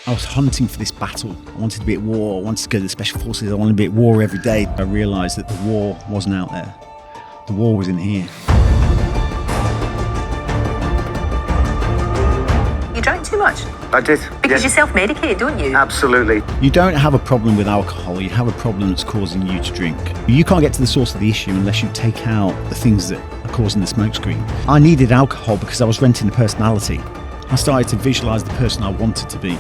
I was hunting for this battle. I wanted to be at war. I wanted to go to the Special Forces. I wanted to be at war every day. I realised that the war wasn't out there. The war was in here. You drank too much? I did. Because you're self-medicated, don't you? Absolutely. You don't have a problem with alcohol. You have a problem that's causing you to drink. You can't get to the source of the issue unless you take out the things that are causing the smokescreen. I needed alcohol because I was renting a personality. I started to visualise the person I wanted to be.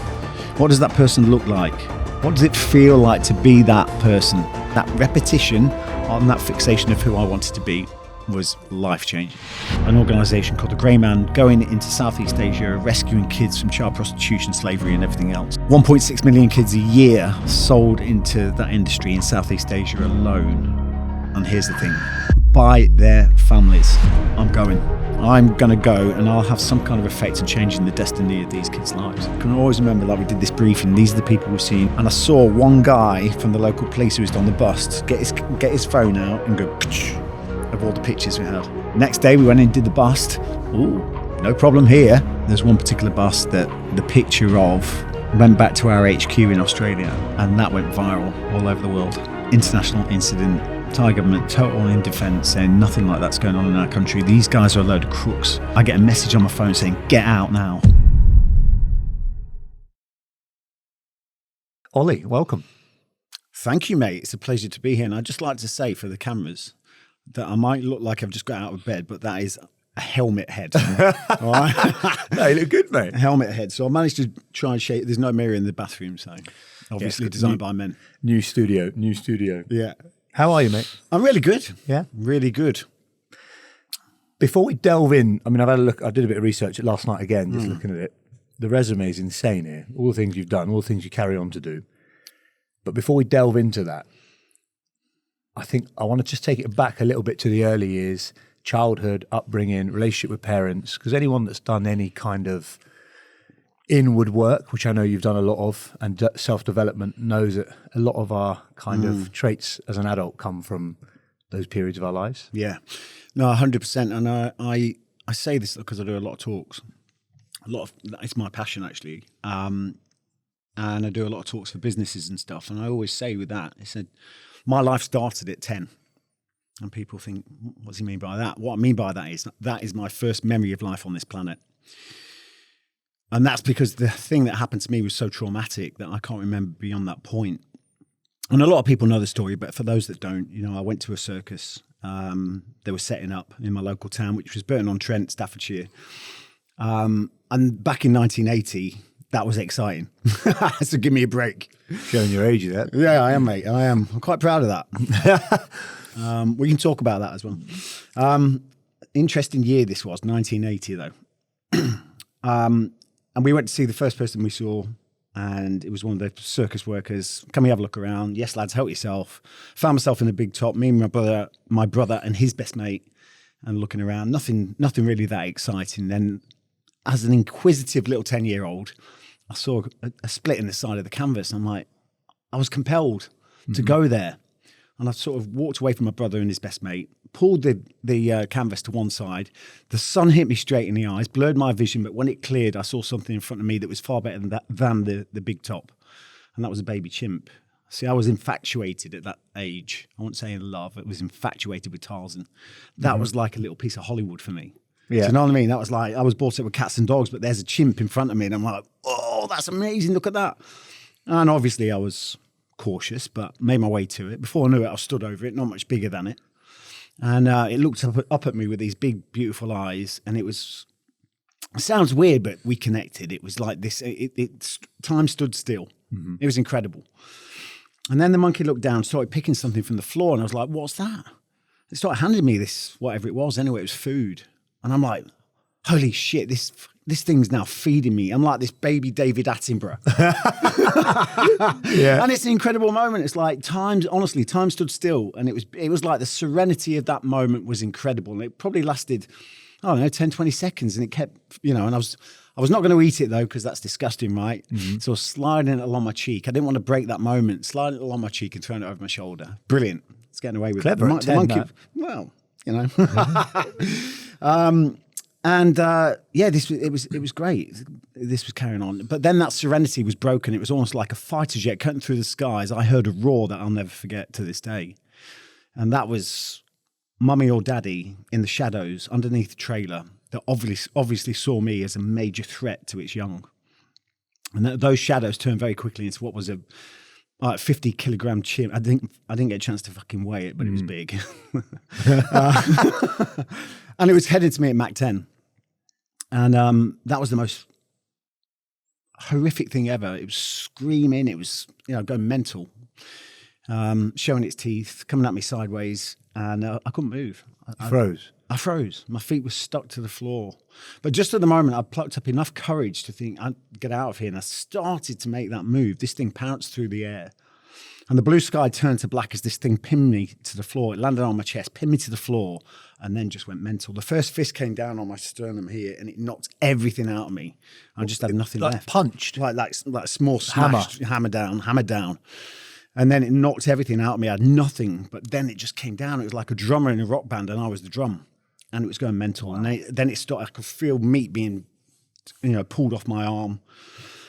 What does that person look like? What does it feel like to be that person? That repetition on that fixation of who I wanted to be was life-changing. An organisation called the Grey Man going into Southeast Asia, rescuing kids from child prostitution, slavery and everything else. 1.6 million kids a year sold into that industry in Southeast Asia alone. And here's the thing, by their families. I'm going to go and I'll have some kind of effect in changing the destiny of these kids' lives. I can always remember, like, we did this briefing, these are the people we've seen, and I saw one guy from the local police who was on the bus get his phone out and go of all the pictures we had. Next day we went in and did the bust. Ooh, no problem here. There's one particular bust that the picture of went back to our HQ in Australia, and that went viral all over the world. International incident. Thai government total in defence, saying nothing like that's going on in our country. These guys are a load of crooks. I get a message on my phone saying, get out now. Ollie, welcome. Thank you, mate. It's a pleasure to be here. And I'd just like to say for the cameras that I might look like I've just got out of bed, but that is a helmet head. All right? No, you look good, mate. A helmet head. So I managed to try and shape. There's no mirror in the bathroom, so obviously designed by men. New studio. Yeah. How are you, mate? I'm really good. Yeah? Really good. Before we delve in, I mean, I've had a look, I did a bit of research last night again, just looking at it. The resume is insane here. All the things you've done, all the things you carry on to do. But before we delve into that, I think I want to just take it back a little bit to the early years, childhood, upbringing, relationship with parents, because anyone that's done any kind of inward work, which I know you've done a lot of, and self-development, knows that a lot of our kind of traits as an adult come from those periods of our lives. Yeah, no, 100%. And I say this because I do a lot of talks. It's my passion, actually. And I do a lot of talks for businesses and stuff. And I always say with that, I said, my life started at 10. And people think, what does he mean by that? What I mean by that is my first memory of life on this planet. And that's because the thing that happened to me was so traumatic that I can't remember beyond that point. And a lot of people know the story, but for those that don't, I went to a circus. They were setting up in my local town, which was Burton-on-Trent, Staffordshire. And back in 1980, that was exciting. So give me a break. Showing your age there. Yeah, I am, mate. I am. I'm quite proud of that. We can talk about that as well. Interesting year this was, 1980 though. And we went to see the first person we saw, and it was one of the circus workers. Can we have a look around? Yes, lads, help yourself. Found myself in a big top, me and my brother and his best mate, and looking around. Nothing really that exciting. Then, as an inquisitive little 10-year-old, I saw a split in the side of the canvas. I'm like, I was compelled to go there. And I sort of walked away from my brother and his best mate, pulled the canvas to one side. The sun hit me straight in the eyes, blurred my vision, but when it cleared, I saw something in front of me that was far better than the big top. And that was a baby chimp. See, I was infatuated at that age. I won't say in love, I was infatuated with Tarzan. That was like a little piece of Hollywood for me. Yeah. Do you know what I mean? That was like, I was brought up with cats and dogs, but there's a chimp in front of me, and I'm like, oh, that's amazing, look at that. And obviously I was cautious, but made my way to it. Before I knew it, I stood over it, not much bigger than it. And it looked up at me with these big, beautiful eyes. And it sounds weird, but we connected. It was like this, time stood still. It was incredible. And then the monkey looked down, started picking something from the floor. And I was like, what's that? It started handing me this, whatever it was. Anyway, it was food. And I'm like, holy shit, this thing's now feeding me. I'm like this baby David Attenborough. Yeah. And it's an incredible moment. It's like time stood still. And it was like the serenity of that moment was incredible. And it probably lasted, I don't know, 10, 20 seconds. And it kept, and I was not going to eat it though, because that's disgusting, right? So I was sliding it along my cheek. I didn't want to break that moment. Sliding it along my cheek and throwing it over my shoulder. Brilliant. It's getting away with Clever it. at 10, well, And it was great. This was carrying on. But then that serenity was broken. It was almost like a fighter jet cutting through the skies. I heard a roar that I'll never forget to this day. And that was mummy or daddy in the shadows underneath the trailer that obviously saw me as a major threat to its young. And those shadows turned very quickly into what was a 50 kilogram chimp. I didn't get a chance to fucking weigh it, but it was big. And it was headed to me at Mach 10. And that was the most horrific thing ever. It was screaming. It was, going mental, showing its teeth, coming at me sideways. And I couldn't move. I froze. I froze. My feet were stuck to the floor. But just at the moment, I plucked up enough courage to think, I'd get out of here. And I started to make that move. This thing pounced through the air. And the blue sky turned to black as this thing pinned me to the floor. It landed on my chest, pinned me to the floor, and then just went mental. The first fist came down on my sternum here, and it knocked everything out of me. I just had nothing left. Punched? Like a small smash, hammer down. And then it knocked everything out of me. I had nothing, but then it just came down. It was like a drummer in a rock band, and I was the drum. And it was going mental. Wow. And then it started, I could feel meat being, pulled off my arm.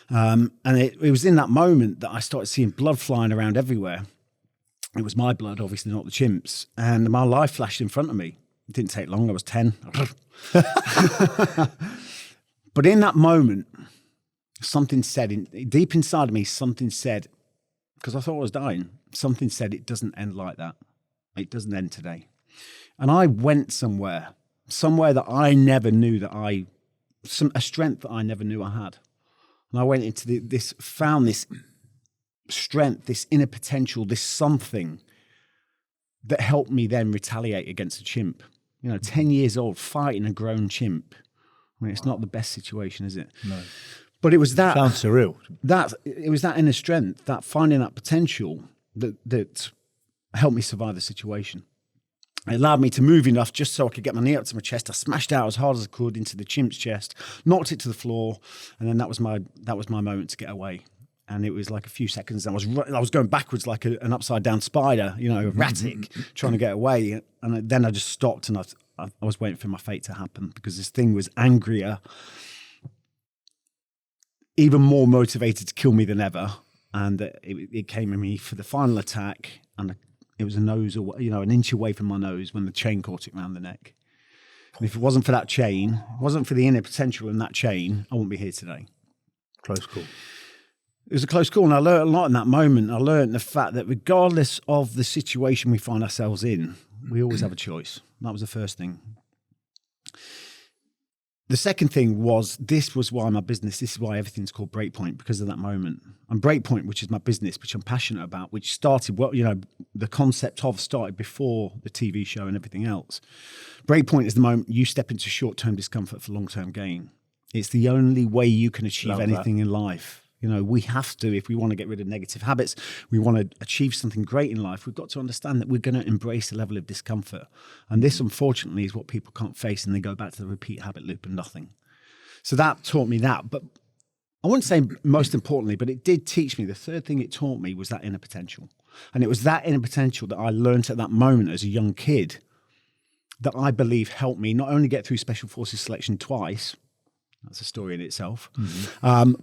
And it was in that moment that I started seeing blood flying around everywhere. It was my blood, obviously not the chimp's. And my life flashed in front of me. It didn't take long. I was 10. But in that moment, something said, deep inside of me, something said, because I thought I was dying, something said, it doesn't end like that. It doesn't end today. And I went somewhere that I never knew a strength that I never knew I had. And I went into found this strength, this inner potential, this something that helped me then retaliate against a chimp. 10 years old, fighting a grown chimp. I mean, it's not the best situation, is it? No. But it was that. Sounds surreal. It was that inner strength, that finding that potential that helped me survive the situation. It allowed me to move enough just so I could get my knee up to my chest. I smashed out as hard as I could into the chimp's chest, knocked it to the floor, and then that was my moment to get away. And it was like a few seconds. I was going backwards like an upside down spider, erratic, trying to get away. And then I just stopped, and I was waiting for my fate to happen, because this thing was angrier, even more motivated to kill me than ever. And it came at me for the final attack, and it was an inch away from my nose when the chain caught it around the neck. And if it wasn't for that chain, it wasn't for the inner potential in that chain, I wouldn't be here today. Close call. It was a close call, and I learned a lot in that moment. I learned the fact that regardless of the situation we find ourselves in, we always have a choice. That was the first thing. The second thing was, this is why everything's called Breakpoint, because of that moment. And Breakpoint, which is my business, which I'm passionate about, which started, the concept of started before the TV show and everything else. Breakpoint is the moment you step into short-term discomfort for long-term gain. It's the only way you can achieve anything in life. We have to, if we want to get rid of negative habits, we want to achieve something great in life, we've got to understand that we're going to embrace a level of discomfort. And this, unfortunately, is what people can't face, and they go back to the repeat habit loop and nothing. So that taught me that. But I wouldn't say most importantly, but it did teach me, the third thing it taught me was that inner potential. And it was that inner potential that I learned at that moment as a young kid that I believe helped me not only get through Special Forces selection twice, that's a story in itself,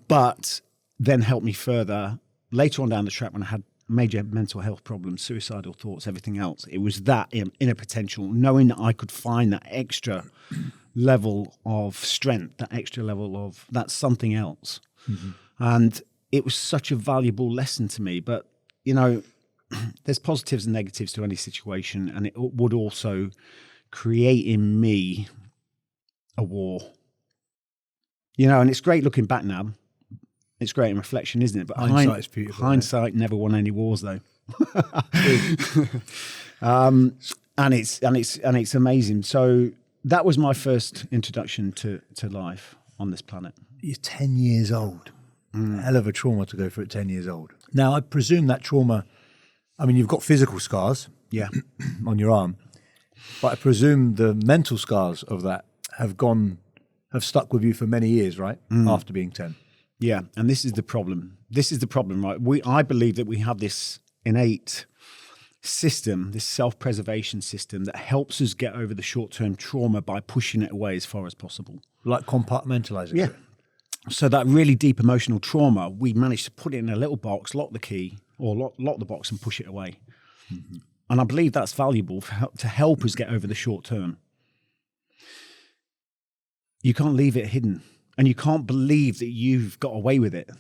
but then helped me further later on down the track when I had major mental health problems, suicidal thoughts, everything else. It was that inner potential, knowing that I could find that extra level of strength, that extra level of that something else. Mm-hmm. And it was such a valuable lesson to me. But, there's positives and negatives to any situation, and it would also create in me a war. And it's great looking back now. It's great in reflection, isn't it? But hindsight's beautiful. Hindsight never won any wars, though. And it's amazing. So that was my first introduction to life on this planet. You're 10 years old. Hell of a trauma to go through at 10 years old. Now, I presume that trauma, you've got physical scars, on your arm, but I presume the mental scars of that have stuck with you for many years, right? After being 10. Yeah, and this is the problem. Right? I believe that we have this innate system, this self-preservation system that helps us get over the short-term trauma by pushing it away as far as possible. Like compartmentalizing Yeah. it. So that really deep emotional trauma, we managed to put it in a little box, lock the key, or lock the box and push it away. Mm-hmm. And I believe that's valuable to help us get over the short term. You can't leave it hidden, and you can't believe that you've got away with it,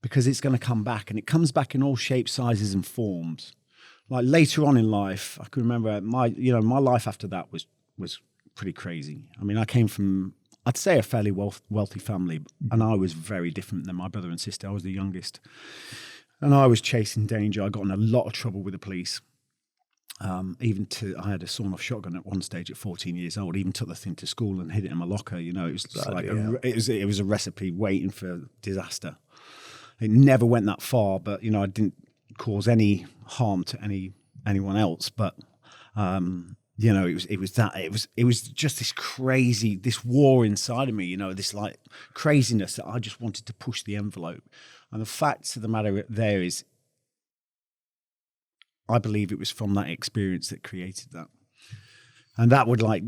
because it's going to come back, and it comes back in all shapes, sizes, and forms. Like later on in life, I can remember my life after that was pretty crazy. I mean, I came from, I'd say, a fairly wealthy family, and I was very different than my brother and sister. I was the youngest, and I was chasing danger. I got in a lot of trouble with the police. I had a sawn-off shotgun at one stage at 14 years old. Even took the thing to school and hid it in my locker. You know, it was just like it was a recipe waiting for disaster. It never went that far, but you know, I didn't cause any harm to anyone else. But you know, it was just this war inside of me. You know, this like craziness that I just wanted to push the envelope. And the fact of the matter there is, I believe it was from that experience that created that. And that would, like,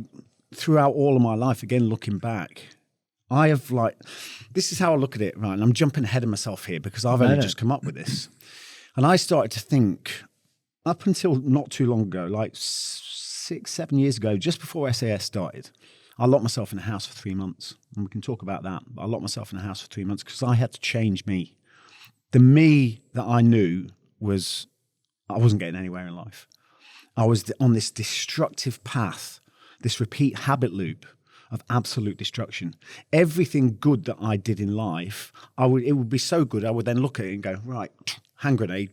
throughout all of my life, again, looking back, I have, like, this is how I look at it, right? And I'm jumping ahead of myself here because I've only just come up with this. And I started to think, up until not too long ago, like 6-7 years ago, just before SAS started, I locked myself in a house for 3 months. And we can talk about that. But I locked myself in a house for 3 months because I had to change me. The me that I knew was, I wasn't getting anywhere in life. I was on this destructive path, this repeat habit loop of absolute destruction. Everything good that I did in life, it would be so good, I would then look at it and go, right, hand grenade.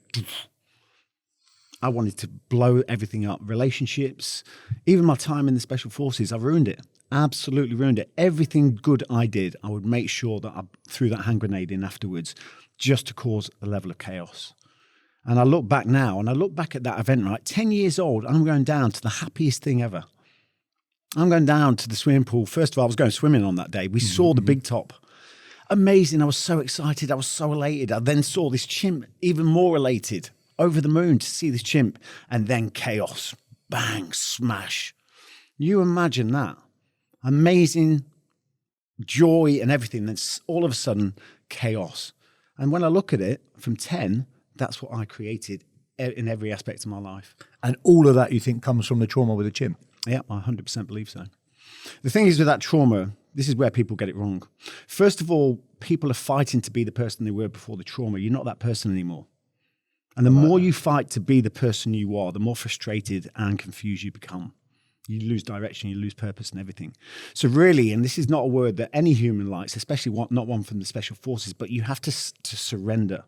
I wanted to blow everything up. Relationships, even my time in the Special Forces, I ruined it. Absolutely ruined it. Everything good I did, I would make sure that I threw that hand grenade in afterwards just to cause a level of chaos. And I look back now, and I look back at that event, right? 10 years old, I'm going down to the happiest thing ever. I'm going down to the swimming pool. First of all, I was going swimming on that day. We saw the big top. Amazing. I was so excited. I was so elated. I then saw this chimp, even more elated, over the moon to see this chimp. And then chaos. Bang, smash. You imagine that. Amazing joy and everything. Then all of a sudden, chaos. And when I look at it from 10, that's what I created in every aspect of my life. And all of that, you think, comes from the trauma with the chimp? Yeah, I 100% believe so. The thing is with that trauma, this is where people get it wrong. First of all, people are fighting to be the person they were before the trauma. You're not that person anymore. And the more you fight to be the person you are, the more frustrated and confused you become. You lose direction, you lose purpose and everything. So really, and this is not a word that any human likes, especially not one from the Special Forces, but you have to surrender.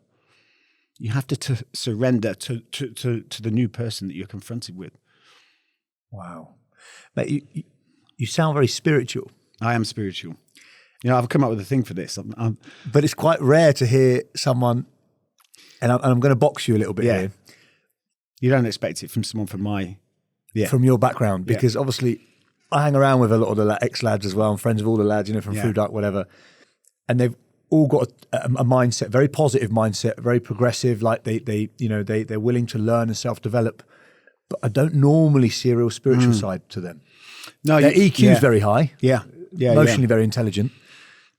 You have to surrender to the new person that you're confronted with. Wow. Mate, you sound very spiritual. I am spiritual. You know, I've come up with a thing for this. But it's quite rare to hear someone, and I'm going to box you a little bit here. You don't expect it from someone from your background, because obviously I hang around with a lot of the ex-lads as well. I'm friends with all the lads, you know, from Food Dark, whatever. And they've all got a mindset, very positive mindset, very progressive, like they're willing to learn and self-develop. But I don't normally see a real spiritual side to them. No, their EQ is very high. Yeah. Emotionally very intelligent.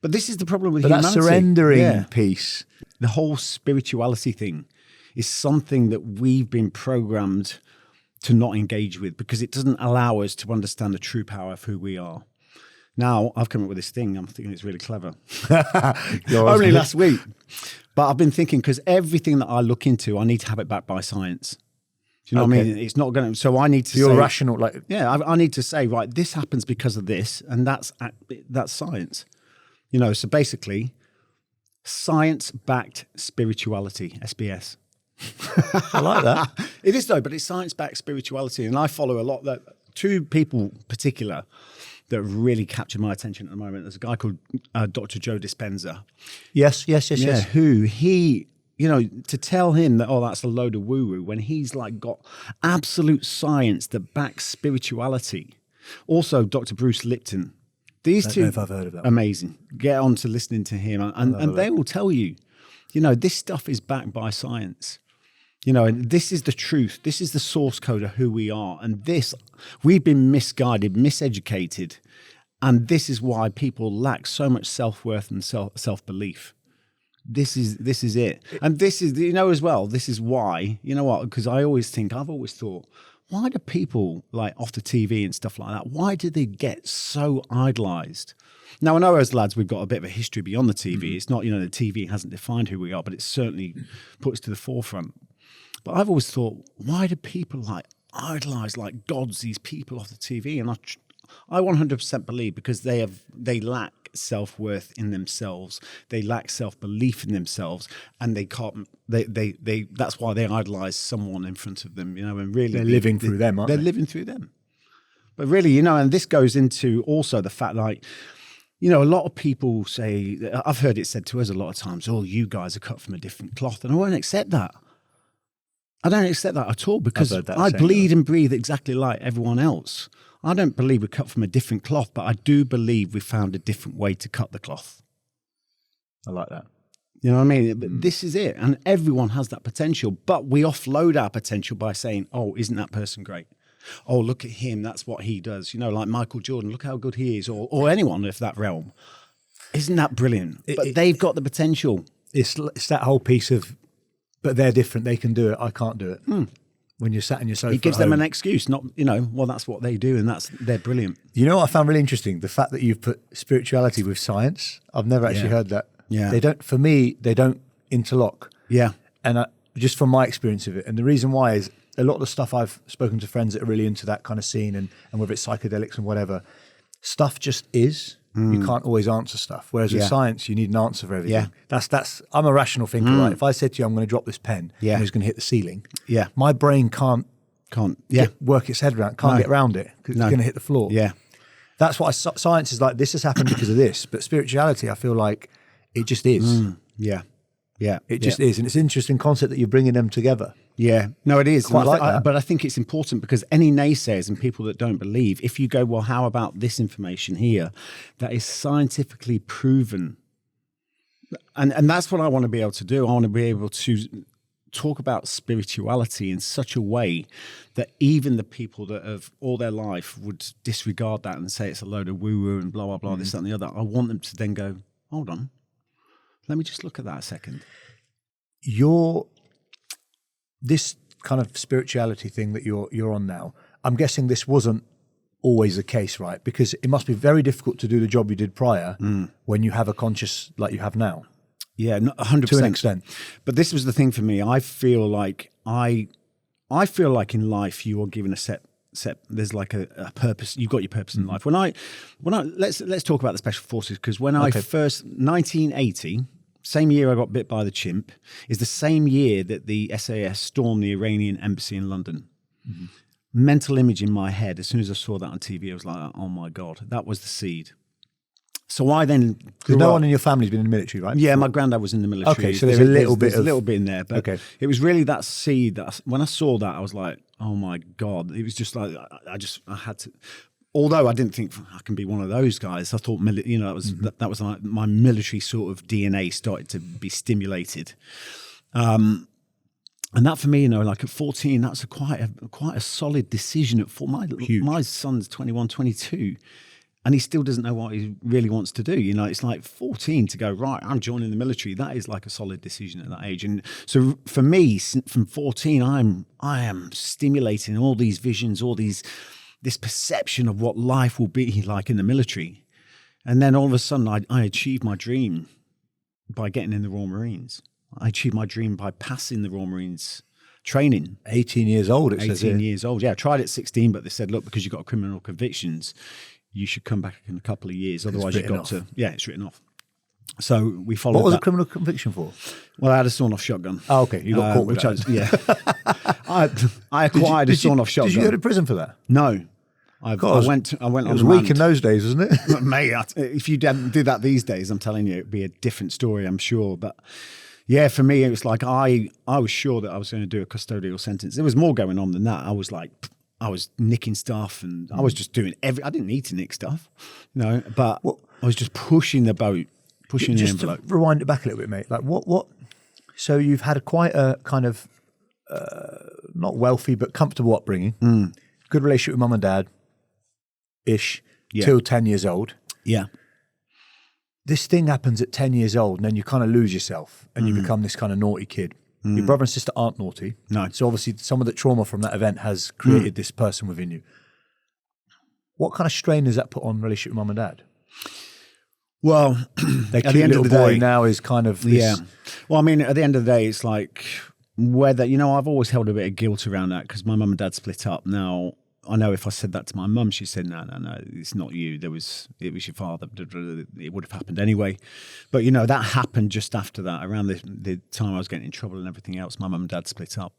But this is the problem with humanity. That surrendering piece. The whole spirituality thing is something that we've been programmed to not engage with because it doesn't allow us to understand the true power of who we are. Now, I've come up with this thing. I'm thinking it's really clever. Only last week. But I've been thinking, because everything that I look into, I need to have it backed by science. Do you know what I mean? It's not going to, so I need to say. You're rational. I need to say, right, this happens because of this, and that's science. You know, so basically, science-backed spirituality, SBS. I like that. It is though, but it's science-backed spirituality. And I follow a lot that two people in particular that really capture my attention at the moment. There's a guy called Dr. Joe Dispenza. Yes. Who you know, to tell him that, that's a load of woo-woo when he's like got absolute science that backs spirituality. Also, Dr. Bruce Lipton. These two, know if I've heard of that. Amazing. Get on to listening to him. And they will tell you, you know, this stuff is backed by science. You know, and this is the truth. This is the source code of who we are. And this, we've been misguided, miseducated. And this is why people lack so much self-worth and self-belief. This is it. And this is, you know, as well, this is why, you know what, because I've always thought, why do people like off the TV and stuff like that, why do they get so idolized? Now, I know as lads, we've got a bit of a history beyond the TV. It's not, you know, the TV hasn't defined who we are, but it certainly puts to the forefront. But I've always thought, why do people like idolize like gods, these people off the TV? And I 100% believe because they lack self-worth in themselves, they lack self-belief in themselves, and they can't. They that's why they idolize someone in front of them, you know. And really, they're living through them, aren't they? They're living through them. But really, you know, and this goes into also the fact, like, you know, a lot of people say, I've heard it said to us a lot of times, "Oh, you guys are cut from a different cloth," and I won't accept that. I don't accept that at all because I bleed and breathe exactly like everyone else. I don't believe we're cut from a different cloth, but I do believe we found a different way to cut the cloth. I like that. You know what I mean? But this is it. And everyone has that potential, but we offload our potential by saying, oh, isn't that person great? Oh, look at him. That's what he does. You know, like Michael Jordan, look how good he is, or anyone of that realm. Isn't that brilliant? But they've got the potential. It's that whole piece of, but they're different. They can do it. I can't do it. When you're sat in your sofa, it gives them an excuse. Not, you know, well, that's what they do, and they're brilliant. You know what I found really interesting? The fact that you've put spirituality with science. I've never actually heard that. Yeah, they don't. For me, they don't interlock. Yeah, and just from my experience of it, and the reason why is a lot of the stuff I've spoken to friends that are really into that kind of scene, and whether it's psychedelics and whatever, stuff just is. You can't always answer stuff. Whereas with science, you need an answer for everything. Yeah. That's. I'm a rational thinker, right? If I said to you, I'm going to drop this pen, and it's going to hit the ceiling. Yeah. My brain can't work its head around. Can't get around it because it's going to hit the floor. Yeah. That's why science is like. This has happened because of this. But spirituality, I feel like it just is. Yeah. Yeah. It just is, and it's an interesting concept that you're bringing them together. Yeah, no, it is. Quite like that. But I think it's important because any naysayers and people that don't believe, if you go, well, how about this information here that is scientifically proven? And that's what I want to be able to do. I want to be able to talk about spirituality in such a way that even the people that have all their life would disregard that and say it's a load of woo-woo and blah, blah, blah, this, that, and the other. I want them to then go, hold on, let me just look at that a second. This kind of spirituality thing that you're on now, I'm guessing this wasn't always the case, right? Because it must be very difficult to do the job you did prior when you have a conscious like you have now. Yeah, 100%. To an extent. But this was the thing for me. I feel like I feel like in life you are given a set. There's like a purpose. You've got your purpose in life. When I let's talk about the special forces, because when I first 1980. Same year I got bit by the chimp is the same year that the SAS stormed the Iranian embassy in London. Mental image in my head, as soon as I saw that on TV, I was like, oh my God, that was the seed. So I then no one in your family's been in the military, right? Yeah, my granddad was in the military. Okay, so there's a little bit in there. But it was really that seed that when I saw that, I was like, oh my God. It was just like, I had to... Although I didn't think I can be one of those guys, I thought, you know, that was like my military sort of DNA started to be stimulated, and that for me, you know, like at 14, that's quite a solid decision. My son's 21, 22, and he still doesn't know what he really wants to do. You know, it's like 14 to go, right, I'm joining the military. That is like a solid decision at that age. And so for me, from 14, I am stimulating all these visions, this perception of what life will be like in the military. And then all of a sudden I achieved my dream by getting in the Royal Marines. I achieved my dream by passing the Royal Marines training. 18 years old, it 18 says here. years old. Yeah, I tried at 16, but they said, look, because you've got criminal convictions, you should come back in a couple of years. Otherwise you've got to... Yeah, it's written off. So we followed. What was a criminal conviction for? Well, I had a sawn-off shotgun. Oh, okay. You got caught with that. I acquired a sawn-off shotgun. Did you go to prison for that? No. I went on it was weak in those days, wasn't it? Mate, if you did that these days, I'm telling you, it'd be a different story, I'm sure. But yeah, for me, it was like I was sure that I was going to do a custodial sentence. There was more going on than that. I was nicking stuff, and I was just doing I didn't need to nick stuff, you know, but I was just pushing the boat. Pushing the envelope. Just to rewind it back a little bit, mate. Like what? So you've had quite a kind of not wealthy, but comfortable upbringing. Good relationship with mum and dad-ish, till 10 years old. Yeah. This thing happens at 10 years old, and then you kind of lose yourself, and you become this kind of naughty kid. Your brother and sister aren't naughty. No. So obviously some of the trauma from that event has created this person within you. What kind of strain does that put on relationship with mum and dad? Well, Their at cute the end little of the boy day, now is kind of this, yeah. Well, I mean, at the end of the day, it's like whether, I've always held a bit of guilt around that because my mum and dad split up. Now, I know if I said that to my mum, she said, no, it's not you. It was your father. It would have happened anyway. But, that happened just after that, around the time I was getting in trouble and everything else. My mum and dad split up.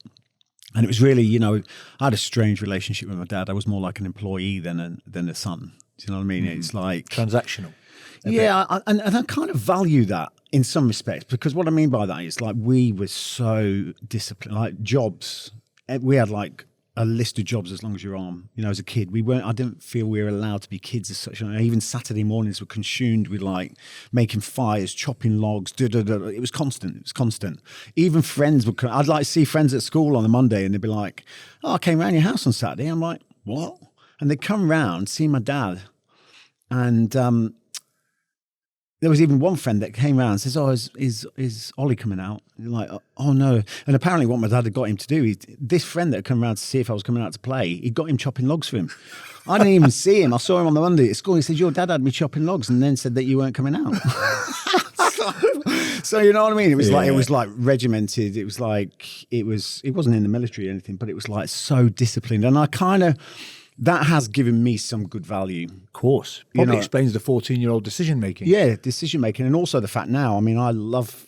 And it was really, I had a strange relationship with my dad. I was more like an employee than a son. Do you know what I mean? It's like... transactional. Yeah, and I kind of value that in some respects, because what I mean by that is like we were so disciplined, like jobs. We had like a list of jobs as long as your arm. As a kid, I didn't feel we were allowed to be kids as such. Even Saturday mornings were consumed with like making fires, chopping logs. It was constant. Even friends would come. I'd like to see friends at school on a Monday, and they'd be like, "Oh, I came round your house on Saturday." I'm like, "What?" And they'd come round, see my dad, and there was even one friend that came round and says, "Oh, is Ollie coming out?" And you're like, "Oh no!" And apparently, what my dad had got him to do, this friend that had come round to see if I was coming out to play, he got him chopping logs for him. I didn't even see him. I saw him on the Monday at school. He said, "Your dad had me chopping logs," and then said that you weren't coming out. So you know what I mean? It was like regimented. It was like it wasn't in the military or anything, but it was like so disciplined, and I kind of. That has given me some good value. Of course. Probably explains the 14-year-old decision-making. Yeah, decision-making. And also the fact now, I mean, I love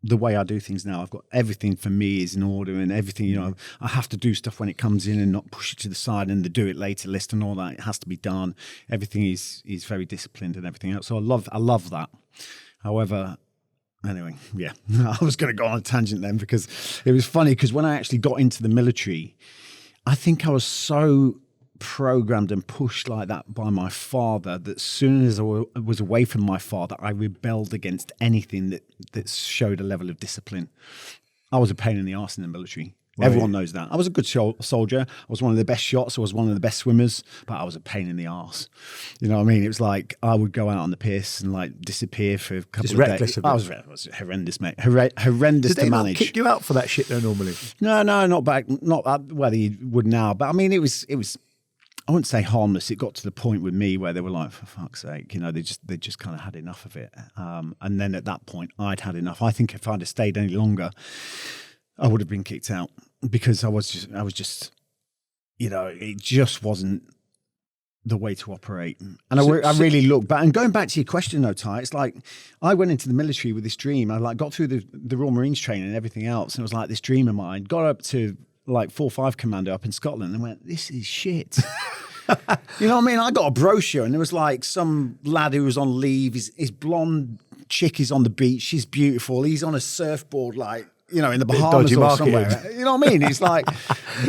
the way I do things now. I've got everything for me is in order and everything, I have to do stuff when it comes in and not push it to the side and the do it later list and all that. It has to be done. Everything is very disciplined and everything else. So I love that. However, anyway, yeah, I was going to go on a tangent then because it was funny because when I actually got into the military, I think I was so programmed and pushed like that by my father that as soon as I was away from my father, I rebelled against anything that showed a level of discipline. I was a pain in the arse in the military. Right. Everyone knows that. I was a good soldier. I was one of the best shots. I was one of the best swimmers, but I was a pain in the arse. You know what I mean? It was like I would go out on the piss and like disappear for a couple of days. I was horrendous, mate. Horrendous to manage. Did they kick you out for that shit though normally? No, not back. Not whether you would now, but I mean, it was. I wouldn't say harmless. It got to the point with me where they were like, for fuck's sake, they just kind of had enough of it. And then at that point, I'd had enough. I think if I'd have stayed any longer, I would have been kicked out because I was just, it just wasn't the way to operate. And I really look back. And going back to your question though, Ty, it's like I went into the military with this dream. I like got through the Royal Marines training and everything else. And it was like this dream of mine. Got up to like 4-5 Commando up in Scotland and went, this is shit. You know what I mean? I got a brochure and there was like some lad who was on leave. His blonde chick is on the beach. She's beautiful. He's on a surfboard, like, in the Bahamas or somewhere. You know what I mean? It's like,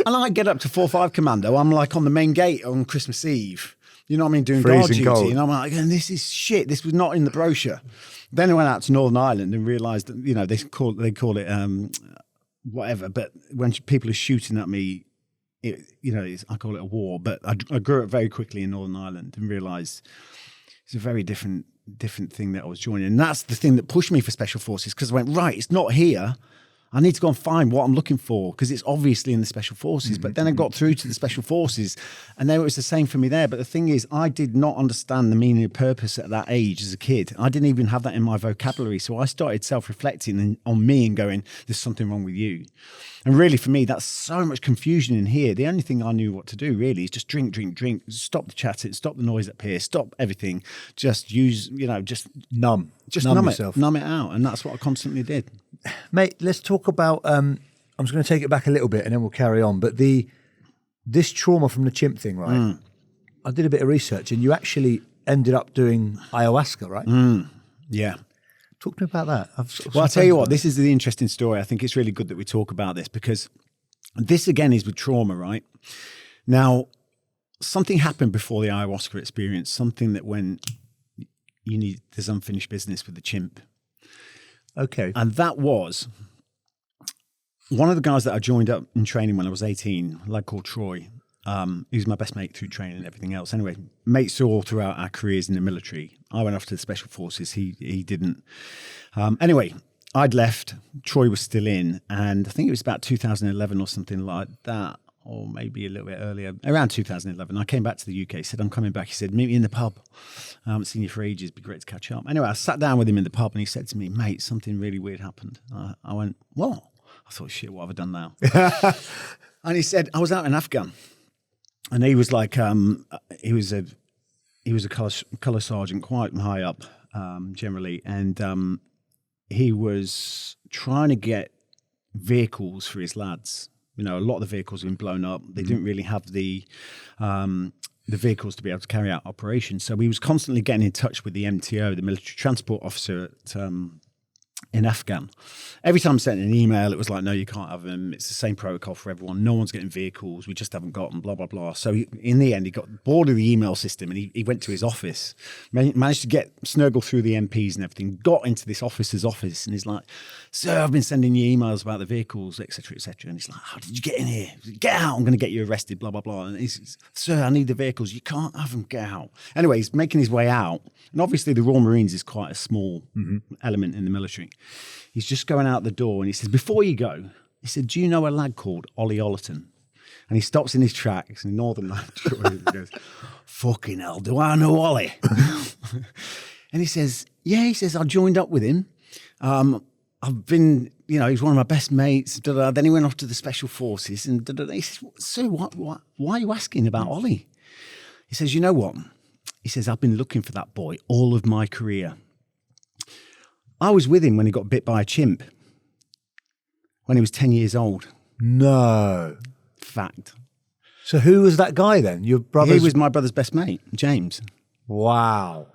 and I get up to 4-5 Commando. I'm like on the main gate on Christmas Eve. You know what I mean? Doing guard duty. Cold. And I'm like, this is shit. This was not in the brochure. Then I went out to Northern Ireland and realised that, they call it whatever. But when people are shooting at me, I call it a war. But I grew up very quickly in Northern Ireland and realised it's a very different thing that I was joining. And that's the thing that pushed me for Special Forces, because I went, right, it's not here. I need to go and find what I'm looking for because it's obviously in the Special Forces. But then I got through to the Special Forces and then it was the same for me there. But the thing is, I did not understand the meaning of purpose at that age as a kid. I didn't even have that in my vocabulary. So I started self-reflecting on me and going, there's something wrong with you. And really for me, that's so much confusion in here. The only thing I knew what to do really is just drink, stop the chatting, stop the noise up here, stop everything. Just use, just numb. Just numb yourself. Numb it out. And that's what I constantly did. Mate, let's talk about, I'm just going to take it back a little bit and then we'll carry on. But this trauma from the chimp thing, right? I did a bit of research and you actually ended up doing ayahuasca, right? Yeah. Talk to me about that. I'll tell you what, this is the interesting story. I think it's really good that we talk about this because this again is with trauma, right? Now, something happened before the ayahuasca experience, something that when there's unfinished business with the chimp. Okay. And that was, one of the guys that I joined up in training when I was 18, a lad called Troy, he was my best mate through training and everything else. Anyway, mates all throughout our careers in the military. I went off to the Special Forces. He didn't. Anyway, I'd left. Troy was still in. And I think it was about 2011 or something like that, or maybe a little bit earlier, around 2011. I came back to the UK. He said, I'm coming back. He said, meet me in the pub. I haven't seen you for ages. It'd be great to catch up. Anyway, I sat down with him in the pub and he said to me, mate, something really weird happened. I went, what? I thought, shit, what have I done now? And he said, I was out in Afghan. And he was like, he was a colour sergeant, quite high up generally, and he was trying to get vehicles for his lads. You know, a lot of the vehicles have been blown up. They didn't really have the vehicles to be able to carry out operations. So he was constantly getting in touch with the MTO, the military transport officer at in Afghan. Every time I sent an email, it was like, no, you can't have them. It's the same protocol for everyone. No one's getting vehicles. We just haven't got them, blah, blah, blah. So in the end, he got bored of the email system and he went to his office, managed to snuggle through the MPs and everything, got into this officer's office and he's like, sir, I've been sending you emails about the vehicles, et cetera, et cetera. And he's like, how did you get in here? Get out, I'm going to get you arrested, blah, blah, blah. And he's, sir, I need the vehicles. You can't have them, get out. Anyway, he's making his way out. And obviously the Royal Marines is quite a small element in the military. He's just going out the door and he says, before you go, he said, do you know a lad called Ollie Ollerton? And he stops in his tracks in Northern Land. He goes, fucking hell, do I know Ollie? And he says, yeah, he says, I joined up with him. I've been, you know, he's one of my best mates. Then he went off to the Special Forces and he says, so why are you asking about Ollie? He says, you know what? He says, I've been looking for that boy all of my career. I was with him when he got bit by a chimp when he was 10 years old. No. Fact. So who was that guy then? Your brother? He was my brother's best mate, James. Wow.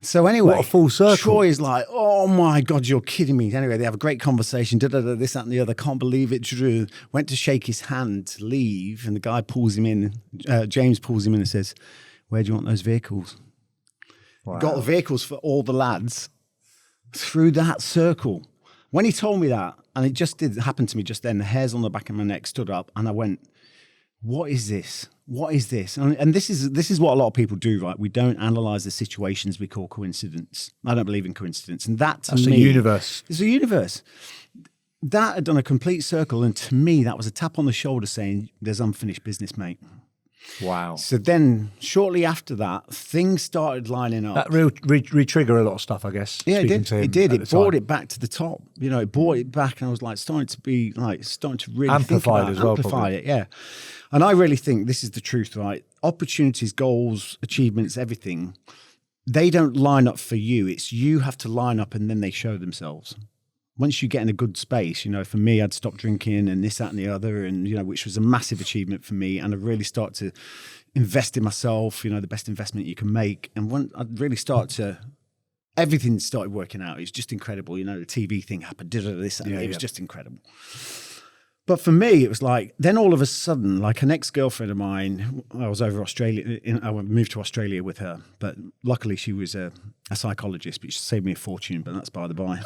So anyway, what a full circle. Troy is like, oh my God, you're kidding me. Anyway, they have a great conversation, this, that, and the other. Can't believe it, Drew. Went to shake his hand to leave, and the guy pulls him in. James pulls him in and says, where do you want those vehicles? Wow. Got the vehicles for all the lads through that circle. When he told me that, and it just did happen to me just then, the hairs on the back of my neck stood up, and I went, what is this? What is this? And this is what a lot of people do, right? We don't analyze the situations we call coincidence. I don't believe in coincidence. And that's a universe. It's a universe. That had done a complete circle. And to me, that was a tap on the shoulder saying, there's unfinished business, mate. Wow. So then shortly after that, things started lining up. That re-trigger a lot of stuff, I guess. Yeah, it did. It did. It brought it back to the top. You know, it brought it back, and I was like starting to really amplify it. Yeah. And I really think this is the truth, right? Opportunities, goals, achievements, everything, they don't line up for you. It's you have to line up and then they show themselves. Once you get in a good space, you know, for me, I'd stopped drinking and this, that, and the other, and, you know, which was a massive achievement for me. And I really start to invest in myself, you know, the best investment you can make. And when I'd really start to, everything started working out. It was just incredible. You know, the TV thing happened, this, and it was just incredible. But for me, it was like, then all of a sudden, like an ex-girlfriend of mine, I was over Australia, I moved to Australia with her, but luckily she was a psychologist, but she saved me a fortune, but that's by the by.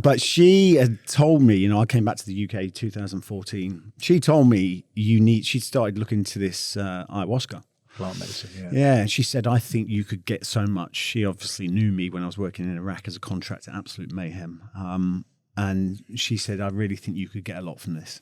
But she had told me, you know, I came back to the UK 2014. She told me she started looking into this ayahuasca. Plant medicine, yeah. Yeah, and she said, I think you could get so much. She obviously knew me when I was working in Iraq as a contractor, absolute mayhem. And she said, I really think you could get a lot from this.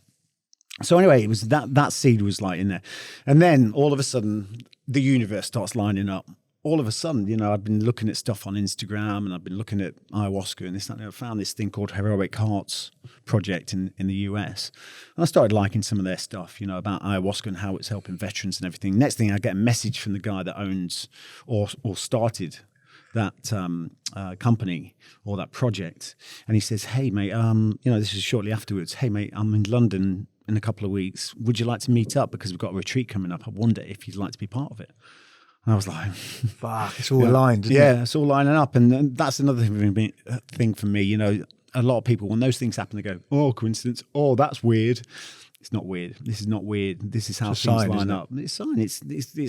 So anyway, it was that seed was like in there. And then all of a sudden, the universe starts lining up. All of a sudden, you know, I've been looking at stuff on Instagram and I've been looking at ayahuasca and this, that, and I found this thing called Heroic Hearts Project in the US. And I started liking some of their stuff, you know, about ayahuasca and how it's helping veterans and everything. Next thing, I get a message from the guy that owns or started that company or that project, and he says, hey mate, you know, this is shortly afterwards, hey mate, I'm in London in a couple of weeks, would you like to meet up, because we've got a retreat coming up, I wonder if you'd like to be part of it. And I was like, fuck, it's all aligned, isn't it? Yeah, it's all lining up. And that's another thing for me, you know, a lot of people, when those things happen, they go, oh, coincidence, oh, that's weird. It's not weird. This is not weird. This is how things line up. It's a sign. It's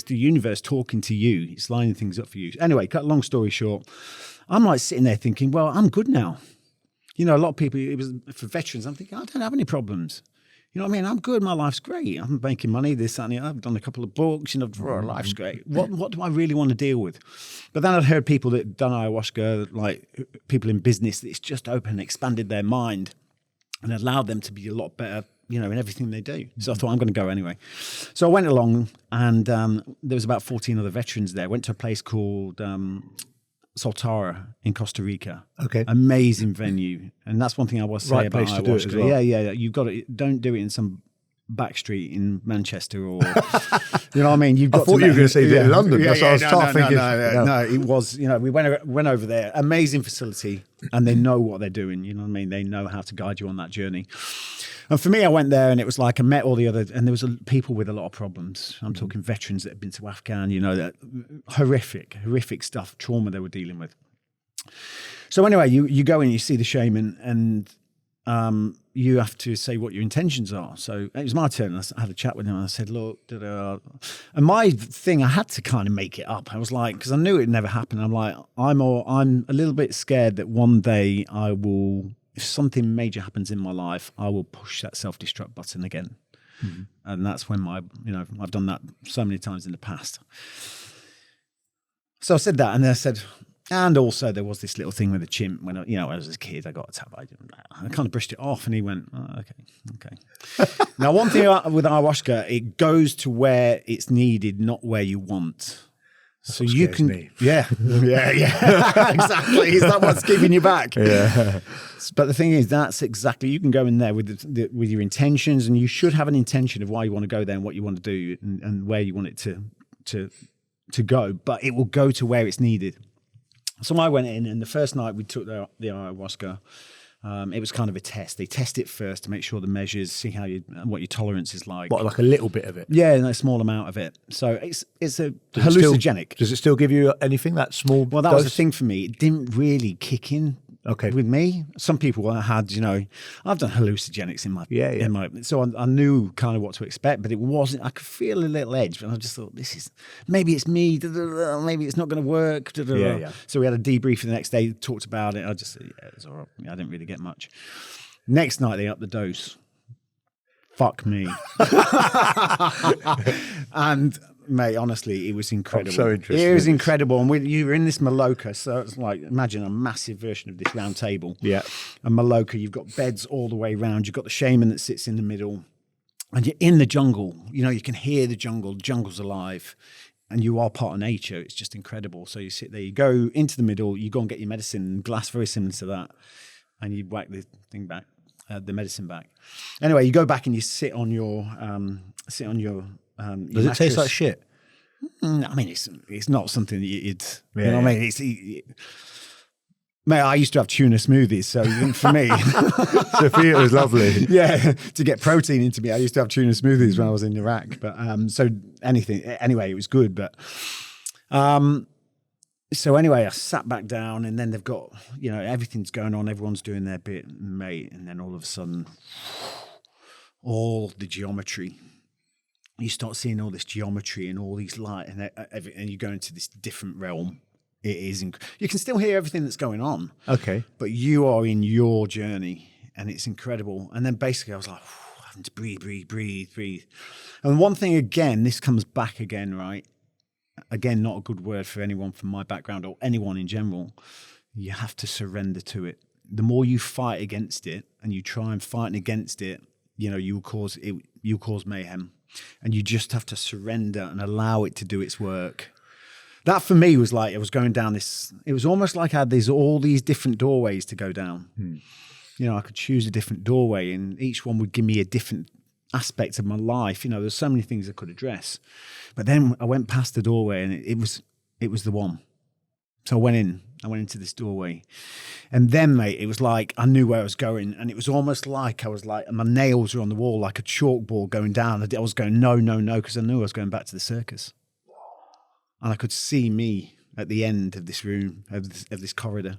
the universe talking to you. It's lining things up for you. Anyway, cut a long story short, I'm like sitting there thinking, well, I'm good now. You know, a lot of people, it was for veterans, I'm thinking, I don't have any problems. You know what I mean? I'm good. My life's great. I'm making money, this, that, and the other. I've done a couple of books. You know, life's great. What do I really want to deal with? But then I'd heard people that done ayahuasca, like people in business, that it's just opened, expanded their mind and allowed them to be a lot better, you know, in everything they do. So I thought, I'm going to go anyway. So I went along, and there was about 14 other veterans there. Went to a place called Soltara in Costa Rica. Okay. Amazing venue. And that's one thing I was say Right about place to do it ayahuasca. as well. Yeah. You've got to, don't do it in some back street in Manchester or, you know what I mean? You've got I thought you were going to say do it in London. That's what I was thinking. No, it was, you know, we went over there. Amazing facility, and they know what they're doing. You know what I mean? They know how to guide you on that journey. And for me, I went there, and it was like I met all the other, and there was people with a lot of problems. I'm talking veterans that had been to Afghan, you know, that horrific stuff, trauma they were dealing with. So anyway, you go in, you see the shaman, and you have to say what your intentions are. So it was my turn. I had a chat with him, and I said, look, and my thing, I had to kind of make it up. I was like, because I knew it would never happen. I'm like, I'm a little bit scared that one day I will, if something major happens in my life, I will push that self-destruct button again. Mm-hmm. And that's when I've done that so many times in the past. So I said that, and then I said, and also there was this little thing with a chimp when I was a kid, I got attacked by it. I kind of brushed it off, and he went, oh, okay. Now, one thing with ayahuasca, it goes to where it's needed, not where you want. So you can, yeah, exactly. Is that what's keeping you back? Yeah. But the thing is, that's exactly, you can go in there with your intentions, and you should have an intention of why you want to go there and what you want to do and where you want it to go. But it will go to where it's needed. So I went in, and the first night we took the ayahuasca. It was kind of a test. They test it first to make sure the measures, see what your tolerance is like. What, like a little bit of it? Yeah, a small amount of it. So it's a hallucinogenic. Does it still give you anything, that small Well, that dose? was the thing for me. It didn't really kick in with me. Some people had, I've done hallucinogenics in my, so I knew kind of what to expect, but it wasn't, I could feel a little edge, but I just thought, maybe it's me, maybe it's not going to work. So we had a debrief the next day, talked about it. I just said, yeah, it's all right. I didn't really get much. Next night, they upped the dose. Fuck me. And mate, honestly, it was incredible. I'm so interested. It was incredible. And you were in this Maloka, so it's like, imagine a massive version of this round table. Yeah. And Maloka, you've got beds all the way around. You've got the shaman that sits in the middle. And you're in the jungle. You can hear the jungle. The jungle's alive. And you are part of nature. It's just incredible. So you sit there, you go into the middle, you go and get your medicine, glass very similar to that. And you whack the thing back, the medicine back. Anyway, you go back and you sit on your does it taste like shit? I mean, it's not something that you'd, you know what I mean? Mate, I used to have tuna smoothies, so for me. So for you, it was lovely. Yeah, to get protein into me, I used to have tuna smoothies when I was in Iraq. But anyway, it was good. But so anyway, I sat back down, and then they've got, everything's going on, everyone's doing their bit, mate, and then all of a sudden, all the geometry. You start seeing all this geometry and all these light, and you go into this different realm. It is. You can still hear everything that's going on. Okay. But you are in your journey, and it's incredible. And then basically I was like, having to breathe. And one thing again, this comes back again, right? Again, not a good word for anyone from my background or anyone in general. You have to surrender to it. The more you fight against it and you try and fight against it, you cause mayhem. And you just have to surrender and allow it to do its work. That for me was like, I was going down this, it was almost like I had all these different doorways to go down. I could choose a different doorway, and each one would give me a different aspect of my life. There's so many things I could address. But then I went past the doorway, and it was the one. So I went into this doorway, and then, mate, it was like I knew where I was going, and it was almost like I was like, my nails were on the wall like a chalkboard going down. I was going, no, because I knew I was going back to the circus. And I could see me at the end of this room, of this corridor.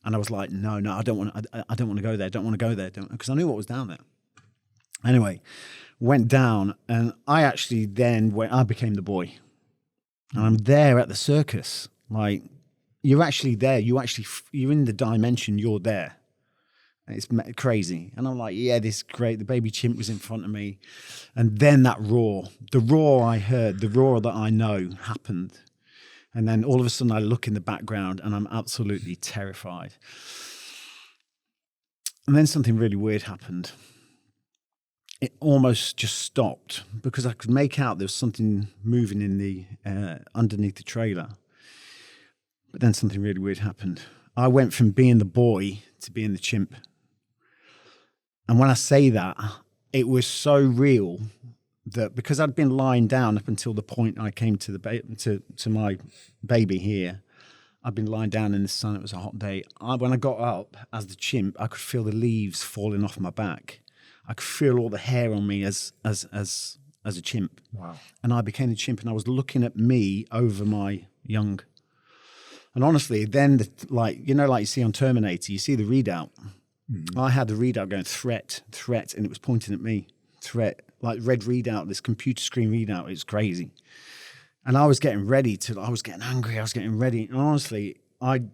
And I was like, no, I don't want to go there. I don't want to go there. Because I knew what was down there. Anyway, went down, and I actually I became the boy. And I'm there at the circus. Like, you're actually there. You're in the dimension, you're there. It's crazy. And I'm like, yeah, this is great. The baby chimp was in front of me. And then that roar, the roar I heard, the roar that I know happened. And then all of a sudden I look in the background and I'm absolutely terrified. And then something really weird happened. It almost just stopped because I could make out there was something moving in the underneath the trailer. But then something really weird happened. I went from being the boy to being the chimp. And when I say that, it was so real that because I'd been lying down up until the point I came to to my baby here, I'd been lying down in the sun. It was a hot day. When I got up as the chimp, I could feel the leaves falling off my back. I could feel all the hair on me as a chimp. Wow. And I became the chimp, and I was looking at me over my young. And honestly, then like you see on Terminator, you see the readout. Mm-hmm. I had the readout going threat, and it was pointing at me. Threat, like red readout, this computer screen readout. It's crazy. And I was getting ready I was getting angry. I was getting ready. And honestly, I'd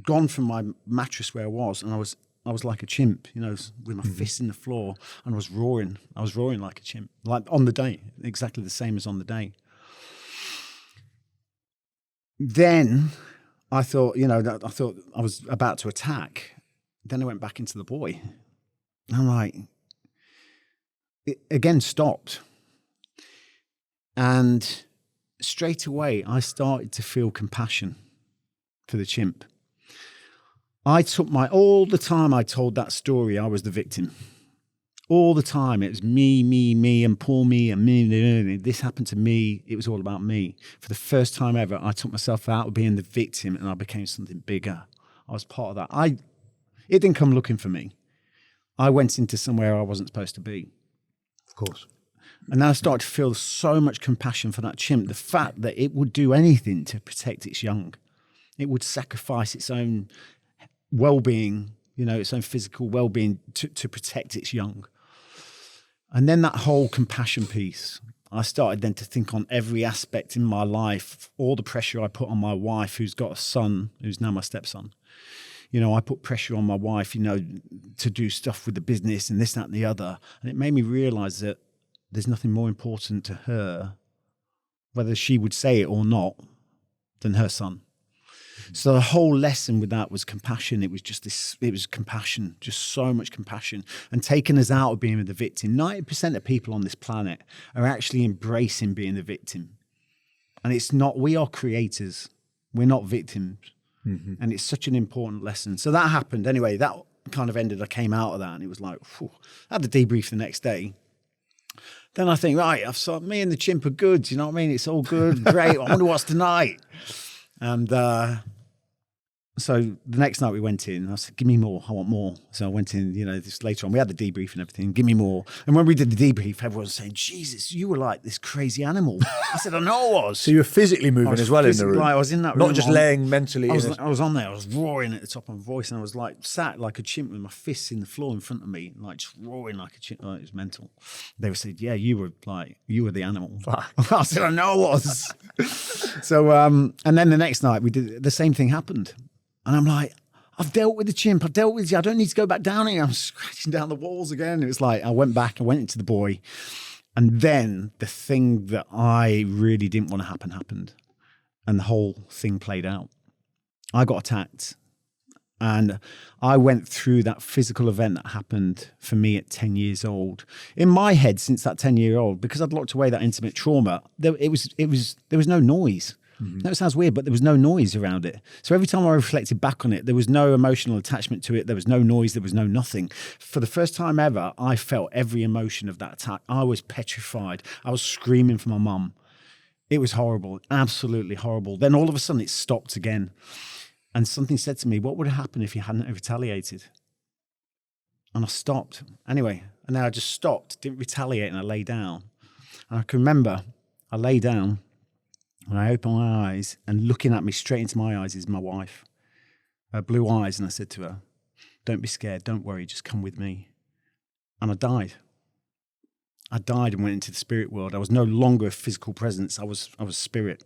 gone from my mattress where I was, and I was like a chimp, with my fist in the floor, and I was roaring. I was roaring like a chimp, like on the day, exactly the same as on the day. Then I thought, I was about to attack. Then I went back into the boy. And I'm like, it again stopped. And straight away, I started to feel compassion for the chimp. All the time I told that story, I was the victim. All the time, it was me, and poor me, and me. This happened to me. It was all about me. For the first time ever, I took myself out of being the victim, and I became something bigger. I was part of that. It didn't come looking for me. I went into somewhere I wasn't supposed to be. Of course. And then I started to feel so much compassion for that chimp. The fact that it would do anything to protect its young. It would sacrifice its own well-being, its own physical well-being to protect its young. And then that whole compassion piece, I started then to think on every aspect in my life, all the pressure I put on my wife, who's got a son, who's now my stepson. I put pressure on my wife, to do stuff with the business and this, that, and the other. And it made me realize that there's nothing more important to her, whether she would say it or not, than her son. So the whole lesson with that was compassion. It was compassion, just so much compassion, and taking us out of being the victim. 90% of people on this planet are actually embracing being the victim. And it's not, we are creators. We're not victims. Mm-hmm. And it's such an important lesson. So that happened. Anyway, that kind of ended. I came out of that and it was like, whew. I had the debrief the next day. Then I think, right, me and the chimp are good. You know what I mean? It's all good. Great. I wonder what's tonight. And so the next night we went in, I said, give me more. I want more. So I went in, this later on. We had the debrief and everything. Give me more. And when we did the debrief, everyone was saying, Jesus, you were like this crazy animal. I said, I know I was. So you were physically moving as well in the room? I was in that room. Not just laying mentally. I was on there. I was roaring at the top of my voice. And I was like sat like a chimp with my fists in the floor in front of me, like just roaring like a chimp. Like, it was mental. They said, yeah, you were the animal. I said, I know I was. So, and then the next night we did, the same thing happened. And I'm like, I've dealt with the chimp. I've dealt with you. I don't need to go back down here. I'm scratching down the walls again. It was like, I went into the boy. And then the thing that I really didn't want to happen happened. And the whole thing played out. I got attacked. And I went through that physical event that happened for me at 10 years old. In my head, since that 10-year-old, because I'd locked away that intimate trauma, there was no noise. Mm-hmm. That sounds weird, but there was no noise around it. So every time I reflected back on it, there was no emotional attachment to it. There was no noise. There was no nothing. For the first time ever, I felt every emotion of that attack. I was petrified. I was screaming for my mum. It was horrible, absolutely horrible. Then all of a sudden it stopped again. And something said to me, what would have happened if you hadn't retaliated? And I stopped. Anyway, and then I just stopped, didn't retaliate, and I lay down. And I can remember I lay down, and I opened my eyes, and looking at me straight into my eyes is my wife. Her blue eyes, and I said to her, don't be scared, don't worry, just come with me. And I died. I died and went into the spirit world. I was no longer a physical presence, I was spirit.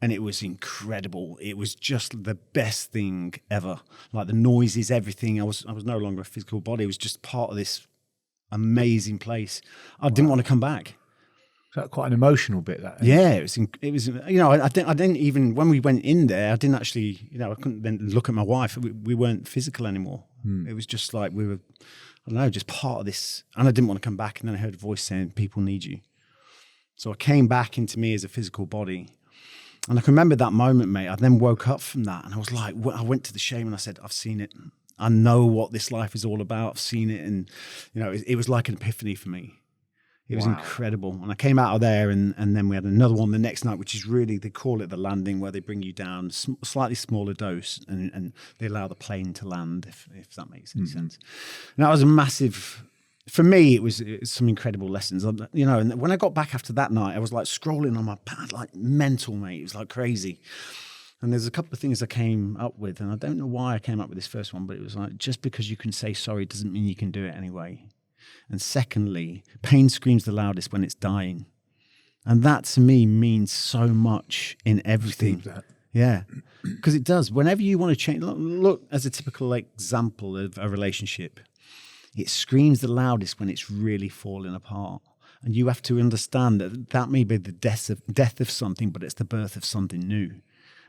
And it was incredible. It was just the best thing ever. Like the noises, everything. I was no longer a physical body. It was just part of this amazing place. I didn't want to come back. Is that quite an emotional bit? That yeah, it was. You know, I didn't even when we went in there. I didn't actually. You know, I couldn't then look at my wife. We weren't physical anymore. It was just like we were. I don't know, just part of this. And I didn't want to come back. And then I heard a voice saying, "People need you." So I came back into me as a physical body. And I can remember that moment, mate. I then woke up from that and I was like, I went to the shame and I said, I've seen it. I know what this life is all about. I've seen it. And, you know, it was like an epiphany for me. It was incredible. And I came out of there and then we had another one the next night, which is really, they call it the landing, where they bring you down, slightly smaller dose and they allow the plane to land, if that makes any sense. And that was a massive... For me, it was some incredible lessons, you know. And when I got back after that night, I was like scrolling on my pad, like mental, mate. It was like crazy. And there's a couple of things I came up with, and I don't know why I came up with this first one, but it was like, just because you can say sorry doesn't mean you can do it anyway. And secondly, pain screams the loudest when it's dying. And that to me means so much in everything. Yeah, because it does. Whenever you want to change, look as a typical example of a relationship. It screams the loudest when it's really falling apart. And you have to understand that may be the death of something, but it's the birth of something new.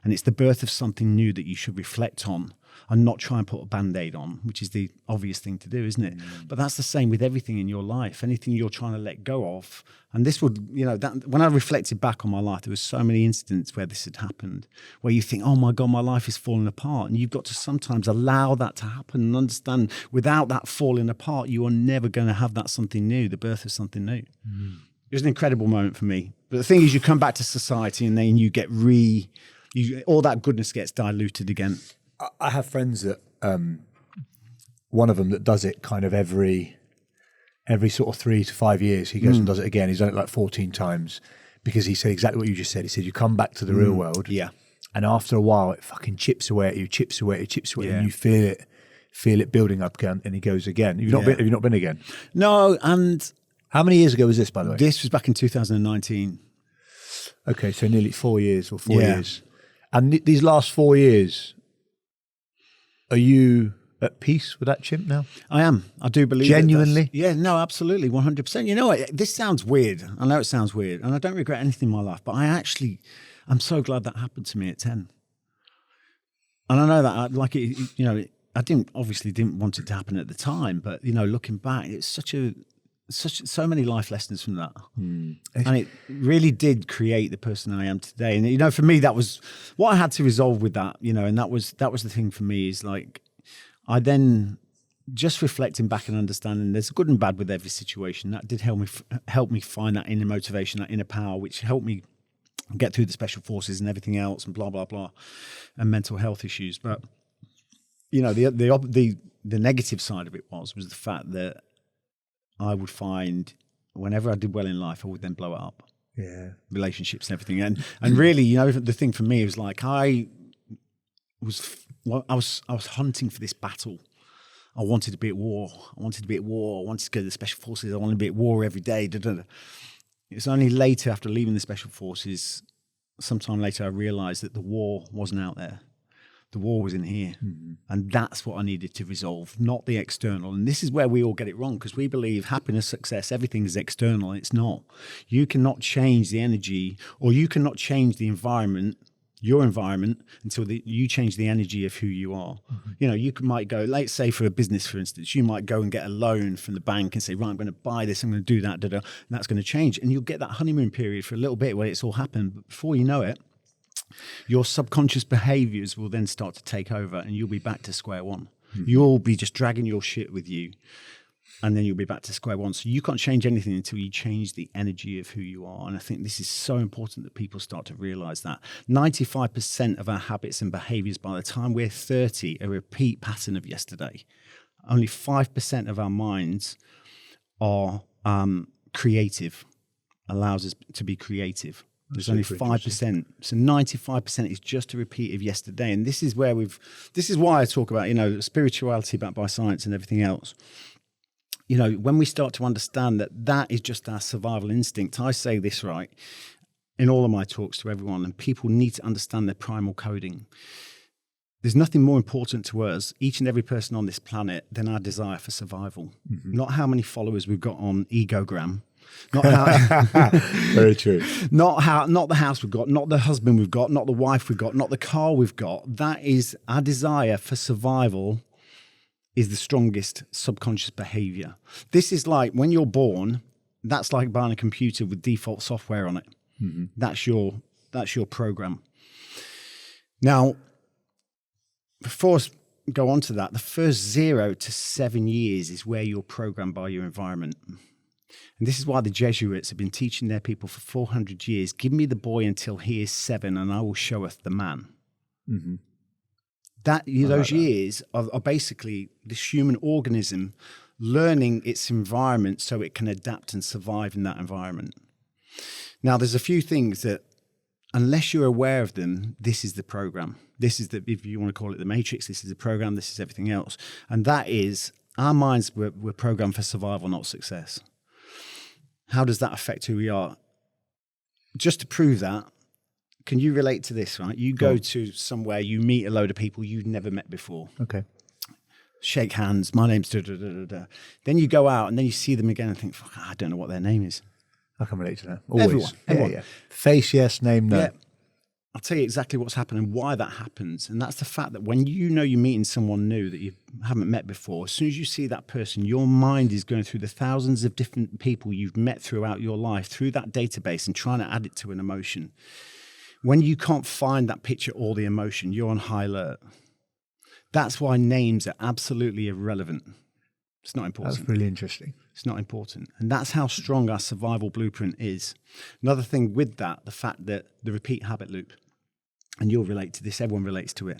And it's the birth of something new that you should reflect on and not try and put a Band-Aid on, which is the obvious thing to do, isn't it? But that's the same with everything in your life, anything you're trying to let go of. And this would, you know, that when I reflected back on my life, there was so many incidents where this had happened, where you think, oh my God, my life is falling apart. And you've got to sometimes allow that to happen and understand without that falling apart, you are never going to have that something new, the birth of something new. It was an incredible moment for me. But the thing is, you come back to society and then you get all that goodness gets diluted again. I have friends that, one of them that does it kind of every sort of 3 to 5 years, he goes and does it again. He's done it like 14 times because he said exactly what you just said. He said, you come back to the real world. Yeah. And after a while, it fucking chips away at you, and you feel it building up again. And he goes again. Have you not been again? No. And how many years ago was this, by the way? This was back in 2019. Okay. So nearly 4 years or 4 years. And these last 4 years, are you at peace with that chimp now? I am. I do believe genuinely. Yeah, no, absolutely, 100%. You know what? This sounds weird. I know it sounds weird, and I don't regret anything in my life. But I'm so glad that happened to me at 10. And I know that, I obviously didn't want it to happen at the time. But you know, looking back, it's so many life lessons from that. And it really did create the person I am today. And, you know, for me, that was what I had to resolve with that, you know, and that was the thing for me is like, I then just reflecting back and understanding there's good and bad with every situation. That did help me find that inner motivation, that inner power, which helped me get through the special forces and everything else and blah, blah, blah, and mental health issues. But, you know, the negative side of it was the fact that I would find whenever I did well in life, I would then blow it up. Yeah. Relationships and everything. And really, you know, the thing for me was like, I was hunting for this battle. I wanted to be at war. I wanted to go to the special forces. I wanted to be at war every day. It's only later, after leaving the special forces, sometime later, I realized that the war wasn't out there. The war was in here. And that's what I needed to resolve, not the external. And this is where we all get it wrong, because we believe happiness, success, everything is external. It's not. You cannot change the energy, or you cannot change the environment, your environment, until you change the energy of who you are. You know, you might go, let's say for a business, for instance, you might go and get a loan from the bank and say, right, I'm going to buy this, I'm going to do that, and that's going to change. And you'll get that honeymoon period for a little bit where it's all happened. But before you know it, your subconscious behaviors will then start to take over and you'll be back to square one. You'll be just dragging your shit with you and then you'll be back to square one. So you can't change anything until you change the energy of who you are. And I think this is so important that people start to realize that 95% of our habits and behaviors by the time we're 30 are a repeat pattern of yesterday. Only 5% of our minds are creative, allows us to be creative. There's only 5%. So 95% is just a repeat of yesterday. And this is why I talk about, you know, spirituality backed by science and everything else. You know, when we start to understand that is just our survival instinct, I say this, right? in all of my talks to everyone, and people need to understand their primal coding. There's nothing more important to us, each and every person on this planet, than our desire for survival. Not how many followers we've got on Egogram. Not how, Very true. not the house we've got, not the husband we've got, not the wife we've got, not the car we've got. That is our desire for survival is the strongest subconscious behavior. This is like when you're born, that's like buying a computer with default software on it. That's your program. Now, before us go on to that, the first 0 to 7 years is where you're programmed by your environment. And this is why the Jesuits have been teaching their people for 400 years, give me the boy until he is 7 and I will showeth the man. Those years are basically this human organism learning its environment so it can adapt and survive in that environment. Now, there's a few things that, unless you're aware of them, this is the program. This is if you want to call it the matrix, this is the program, this is everything else. And that is, our minds were programmed for survival, not success. How does that affect who we are? Just to prove that, can you relate to this, right? You go to somewhere, you meet a load of people you've never met before. Okay. Shake hands, my name's da-da-da-da-da. Then you go out and then you see them again and think, fuck, I don't know what their name is. I can relate to that. Always. Everyone. Yeah. Face yes, name no. Yeah. I'll tell you exactly what's happened and why that happens. And that's the fact that when you know you're meeting someone new that you haven't met before, as soon as you see that person, your mind is going through the thousands of different people you've met throughout your life, through that database, and trying to add it to an emotion. When you can't find that picture or the emotion, you're on high alert. That's why names are absolutely irrelevant. It's not important. That's really interesting. It's not important. And that's how strong our survival blueprint is. Another thing with that, the fact that the repeat habit loop, and you'll relate to this, everyone relates to it.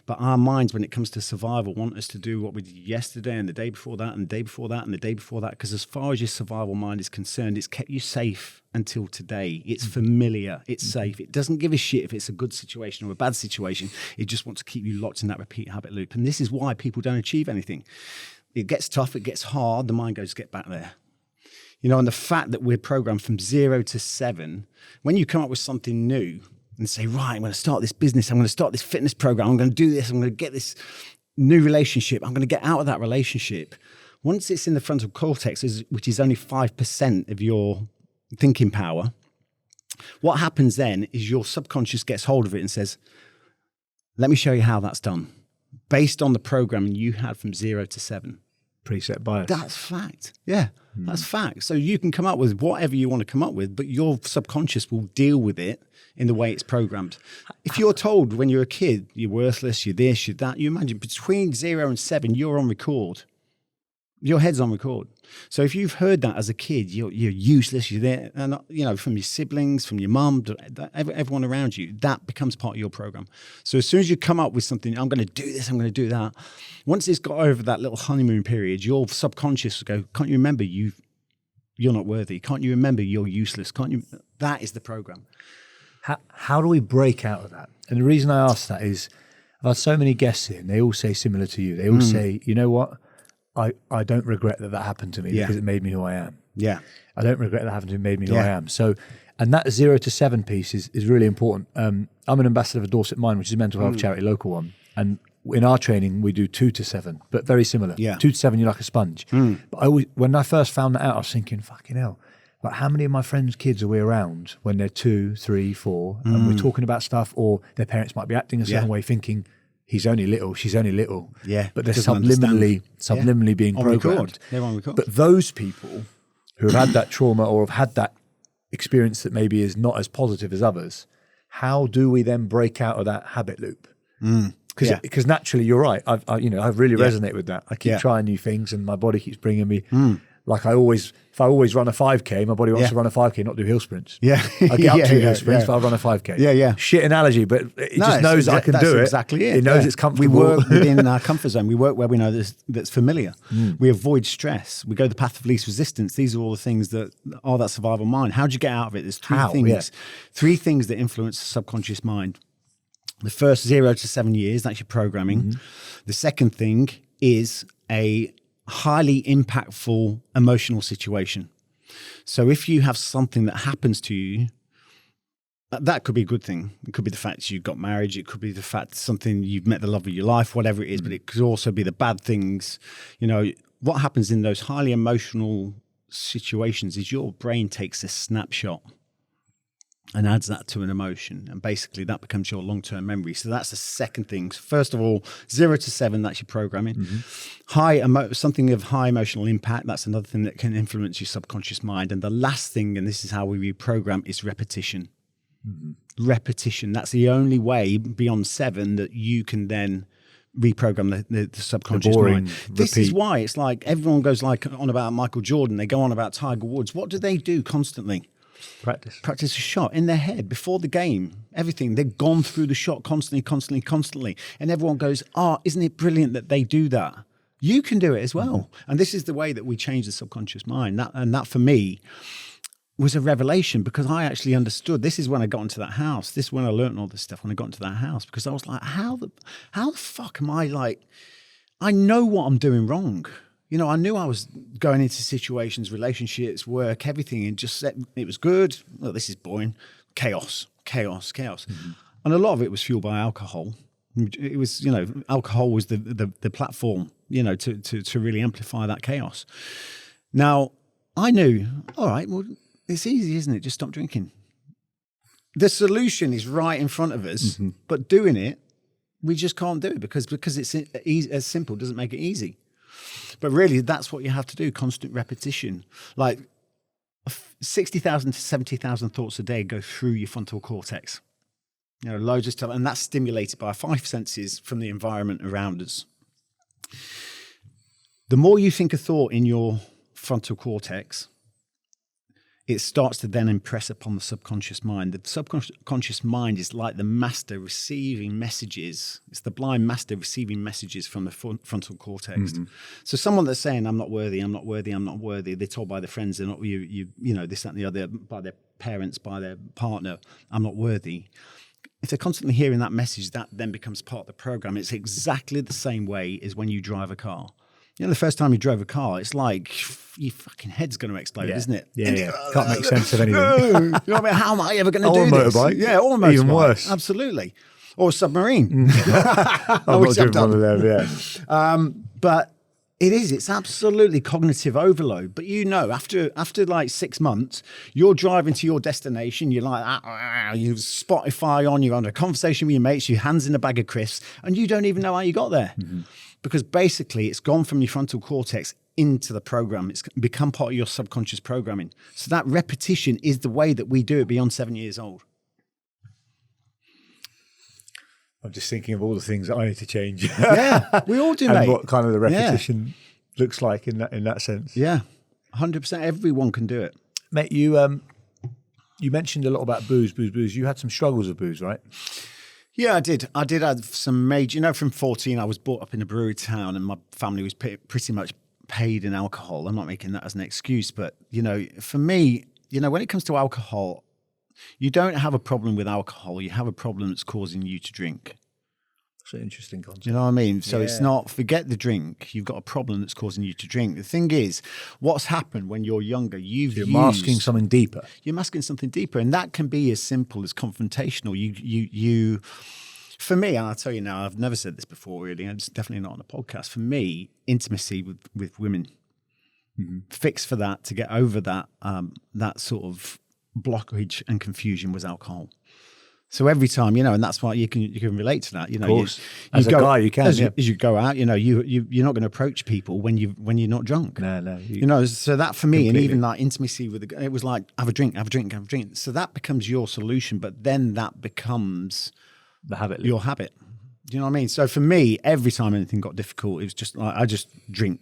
But our minds, when it comes to survival, want us to do what we did yesterday and the day before that and the day before that and the day before that. Because as far as your survival mind is concerned, it's kept you safe until today. It's familiar. It's safe. It doesn't give a shit if it's a good situation or a bad situation. It just wants to keep you locked in that repeat habit loop. And this is why people don't achieve anything. It gets tough. It gets hard. The mind goes, get back there. You know, and the fact that we're programmed from 0 to 7, when you come up with something new, and say, right, I'm going to start this business. I'm going to start this fitness program. I'm going to do this. I'm going to get this new relationship. I'm going to get out of that relationship. Once it's in the frontal cortex, which is only 5% of your thinking power, what happens then is your subconscious gets hold of it and says, let me show you how that's done. Based on the programming you had from 0 to 7. Preset bias. That's fact. Yeah, that's fact. So you can come up with whatever you want to come up with, but your subconscious will deal with it in the way it's programmed. If you're told when you're a kid, you're worthless, you're this, you're that, you imagine between 0 and 7, you're on record. Your head's on record. So if you've heard that as a kid, you're useless, you're there, and you know, from your siblings, from your mum, everyone around you, that becomes part of your program. So as soon as you come up with something, I'm going to do this, I'm going to do that. Once it's got over that little honeymoon period, your subconscious will go, can't you remember you're not worthy? Can't you remember you're useless? Can't you? That is the program. How do we break out of that? And the reason I ask that is I've had so many guests in, they all say similar to you. They all say, you know what? I don't regret that happened to me because it made me who I am. Yeah. I don't regret that happened to me, made me who I am. So, and that 0 to 7 piece is really important. I'm an ambassador for Dorset Mind, which is a mental health charity, local one. And in our training, we do 2 to 7, but very similar. Yeah. 2 to 7, you're like a sponge. But when I first found that out, I was thinking, fucking hell. Like, how many of my friends' kids are we around when they're 2, 3, 4, and we're talking about stuff, or their parents might be acting a certain way, thinking, he's only little, she's only little. Yeah. But they're subliminally being programmed. They're on record. But those people who have had that trauma or have had that experience that maybe is not as positive as others, how do we then break out of that habit loop? Because naturally, you're right. I really resonate with that. I keep trying new things, and my body keeps bringing me. Like if I always run a 5K, my body wants to run a 5K, not do hill sprints. Yeah. I get up to hill sprints, but I run a 5K. Yeah. Shit analogy, but it just knows that I can do it. Exactly it. It knows it's comfortable. We work within our comfort zone. We work where we know that's familiar. We avoid stress. We go the path of least resistance. These are all the things that are that survival mind. How do you get out of it? There's three things that influence the subconscious mind. The first 0 to 7 years, that's your programming. The second thing is a highly impactful emotional situation. So if you have something that happens to you that could be a good thing. It could be the fact you got married. It could be the fact something you've met the love of your life, whatever it is. But it could also be the bad things. You know, what happens in those highly emotional situations is your brain takes a snapshot and adds that to an emotion. And basically that becomes your long-term memory. So that's the second thing. First of all, 0 to 7, that's your programming. Something of high emotional impact, that's another thing that can influence your subconscious mind. And the last thing, and this is how we reprogram, is repetition. Repetition. That's the only way beyond 7 that you can then reprogram the subconscious mind. This is why it's like everyone goes like on about Michael Jordan. They go on about Tiger Woods. What do constantly? Practice a shot in their head before the game. Everything. They've gone through the shot constantly. And everyone goes, oh, isn't it brilliant that they do that? You can do it as well. And this is the way that we change the subconscious mind. That for me was a revelation, because I actually understood. This is when I got into that house. This is when I learned all this stuff, when I got into that house, because I was like, how the fuck am I like, I know what I'm doing wrong. You know, I knew I was going into situations, relationships, work, everything, and just said it was good. Well, this is boring. Chaos. And a lot of it was fueled by alcohol. It was, you know, alcohol was the platform, you know, to really amplify that chaos. Now, I knew, all right, well, it's easy, isn't it? Just stop drinking. The solution is right in front of us, but doing it, we just can't do it because it's as simple doesn't make it easy. But really, that's what you have to do, constant repetition. Like 60,000 to 70,000 thoughts a day go through your frontal cortex. You know, loads of stuff, and that's stimulated by 5 senses from the environment around us. The more you think a thought in your frontal cortex, it starts to then impress upon the subconscious mind. The subconscious mind is like the master receiving messages. It's the blind master receiving messages from the frontal cortex. So someone that's saying, I'm not worthy, they're told by their friends, they're not you know, this, that, and the other, by their parents, by their partner, I'm not worthy. If they're constantly hearing that message, that then becomes part of the program. It's exactly the same way as when you drive a car. You know, the first time you drove a car, it's like your fucking head's going to explode, isn't it? Yeah. Can't make sense of anything. You know what I mean? How am I ever going to do this? Motorbike. Yeah, or a motorbike. Even worse. Absolutely. Or a submarine. I've not driven one of them, But it's absolutely cognitive overload. But you know, after like 6 months, you're driving to your destination, you're like, you've Spotify on, you're on a conversation with your mates, your hands in a bag of crisps, and you don't even know how you got there. Because basically it's gone from your frontal cortex into the program. It's become part of your subconscious programming. So that repetition is the way that we do it beyond 7 years old. I'm just thinking of all the things that I need to change. Yeah, we all do, and mate. what kind of the repetition looks like in that sense. Yeah, 100%. Everyone can do it. Mate, you mentioned a lot about booze. You had some struggles with booze, right? Yeah, I did. I did have some major, you know, from 14, I was brought up in a brewery town and my family was pretty much paid in alcohol. I'm not making that as an excuse, but, you know, for me, you know, when it comes to alcohol, you don't have a problem with alcohol. You have a problem that's causing you to drink. That's an interesting concept. You know what I mean? So it's not, forget the drink. You've got a problem that's causing you to drink. The thing is, what's happened when you're younger, you're masking something deeper. You're masking something deeper. And that can be as simple as confrontational. You for me, and I'll tell you now, I've never said this before really, and it's definitely not on a podcast. For me, intimacy with women, fix for that, to get over that, that sort of blockage and confusion was alcohol. So every time, you know, and that's why you can relate to that. You know, of course. As a guy, you can. As you go out, you know, you're not going to approach people when you're not drunk. No. You know, so that for me, completely. and even that intimacy with it was like have a drink. So that becomes your solution, but then that becomes the habit. Your habit. Do you know what I mean? So for me, every time anything got difficult, it was just like I just drink.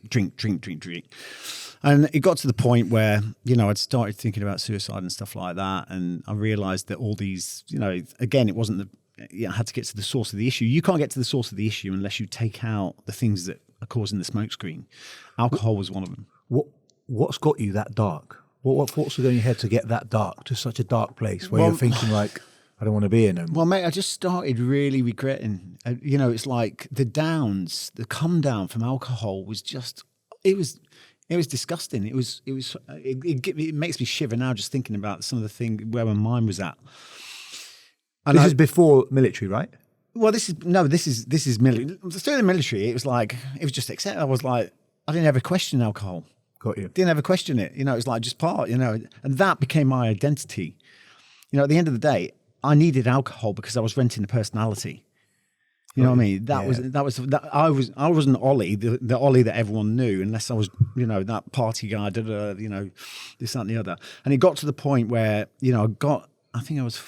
And it got to the point where, you know, I'd started thinking about suicide and stuff like that. And I realized that all these, you know, again, it wasn't I had to get to the source of the issue. You can't get to the source of the issue unless you take out the things that are causing the smokescreen. Alcohol was one of them. What's got you that dark? What thoughts are going in your head to get that dark, to such a dark place where you're thinking like, I don't want to be here no more? Well, mate, I just started really regretting. You know, it's like the come down from alcohol was just, it was disgusting. It makes me shiver now just thinking about some of the things where my mind was at. And This is before military, right? Well, this is military. Through the military, it was just accepted. I was like, I didn't ever question alcohol. Got you. Didn't ever question it. It was like just part, and that became my identity. At the end of the day, I needed alcohol because I was renting a personality. You know what I mean? I wasn't Ollie, the Ollie that everyone knew, unless I was, that party guy, this, that and the other. And it got to the point where, I think it was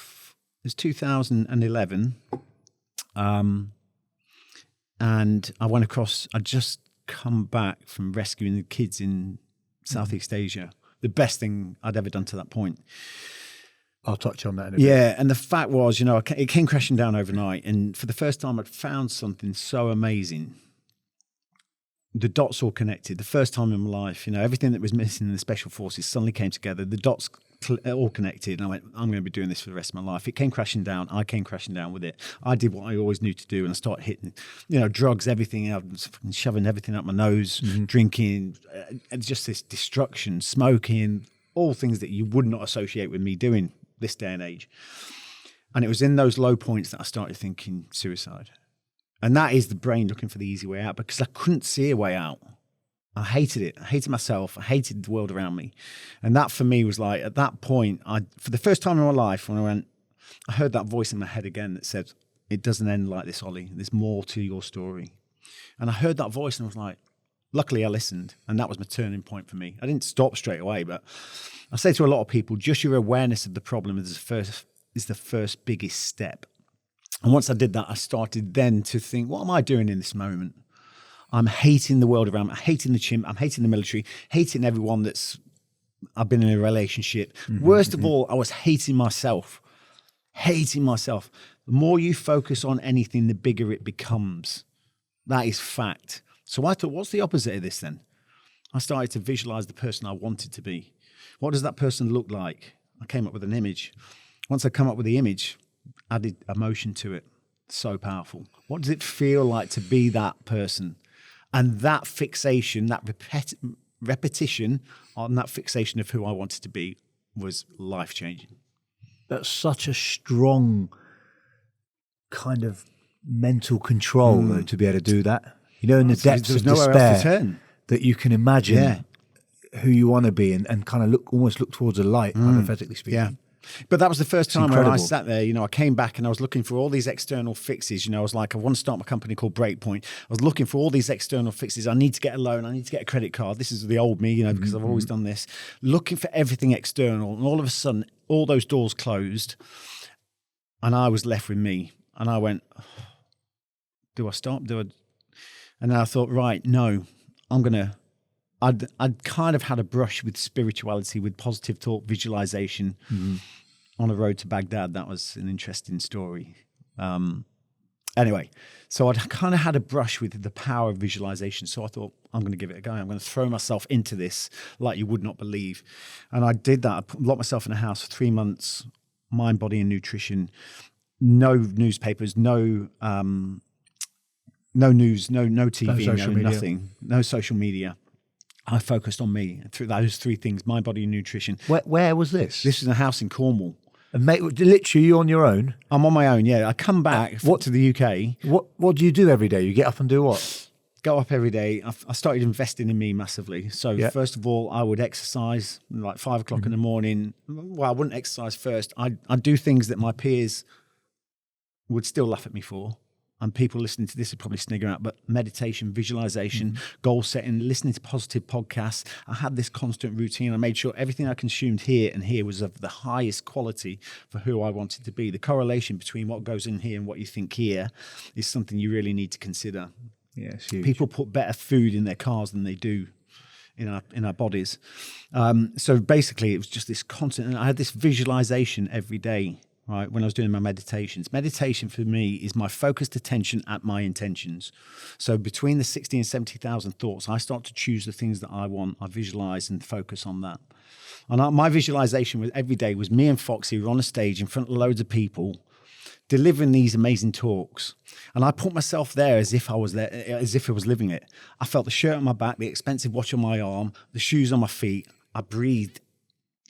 2011. And I went across, I'd just come back from rescuing the kids in Southeast Asia. The best thing I'd ever done to that point. I'll touch on that in a bit. Yeah, and the fact was, it came crashing down overnight. And for the first time, I'd found something so amazing. The dots all connected. The first time in my life, everything that was missing in the Special Forces suddenly came together. The dots all connected. And I went, I'm going to be doing this for the rest of my life. It came crashing down. I came crashing down with it. I did what I always knew to do. And I started hitting, drugs, everything. I was shoving everything up my nose, drinking, just this destruction, smoking, all things that you would not associate with me doing this day and age. And it was in those low points that I started thinking suicide. And that is the brain looking for the easy way out, because I couldn't see a way out. I hated it. I hated myself. I hated the world around me. And that for me was like, at that point, for the first time in my life, when I heard that voice in my head again that said, it doesn't end like this, Ollie. There's more to your story. And I heard that voice and I was like, luckily I listened. And that was my turning point for me. I didn't stop straight away, but I say to a lot of people, just your awareness of the problem is the first biggest step. And once I did that, I started then to think, what am I doing in this moment? I'm hating the world around me. I'm hating the chimp. I'm hating the military, hating everyone I've been in a relationship. Worst of all, I was hating myself. Hating myself. The more you focus on anything, the bigger it becomes. That is fact. So I thought, what's the opposite of this then? I started to visualize the person I wanted to be. What does that person look like? I came up with an image. Once I come up with the image, added emotion to it. So powerful. What does it feel like to be that person? And that fixation, that repetition on that fixation of who I wanted to be was life-changing. That's such a strong kind of mental control though, to be able to do that. In the depths of despair, that you can imagine who you want to be and kind of almost look towards a light, hypothetically speaking. Yeah. But that was the first time where I sat there, I came back and I was looking for all these external fixes. I was like, I want to start my company called Breakpoint. I was looking for all these external fixes. I need to get a loan. I need to get a credit card. This is the old me, because I've always done this. Looking for everything external. And all of a sudden, all those doors closed and I was left with me. And I went, do I stop? And then I thought, right, no, I'd kind of had a brush with spirituality, with positive thought, visualization on a road to Baghdad. That was an interesting story. Anyway, so I'd kind of had a brush with the power of visualization. So I thought, I'm going to give it a go. I'm going to throw myself into this like you would not believe. And I did that. I locked myself in a house for 3 months, mind, body, and nutrition. No newspapers, no news, no TV, nothing, no social media. I focused on me through those 3 things: mind, body, and nutrition. Where was this? This is a house in Cornwall. And mate, literally, you on your own? I'm on my own. Yeah, I come back to the UK. What do you do every day? You get up and do what? Go up every day. I started investing in me massively. So first of all, I would exercise like 5 o'clock in the morning. Well, I wouldn't exercise first. I'd do things that my peers would still laugh at me for. And people listening to this would probably snigger out, but meditation, visualization, goal setting, listening to positive podcasts. I had this constant routine. I made sure everything I consumed here and here was of the highest quality for who I wanted to be. The correlation between what goes in here and what you think here is something you really need to consider. Yeah, it's huge. People put better food in their cars than they do in our bodies. So basically, it was just this constant, and I had this visualization every day. Right, when I was doing my meditations. Meditation for me is my focused attention at my intentions. So between the 60 and 70,000 thoughts, I start to choose the things that I want. I visualize and focus on that. And my visualization every day was me and Foxy were on a stage in front of loads of people delivering these amazing talks. And I put myself there as if I was there, as if I was living it. I felt the shirt on my back, the expensive watch on my arm, the shoes on my feet. I breathed,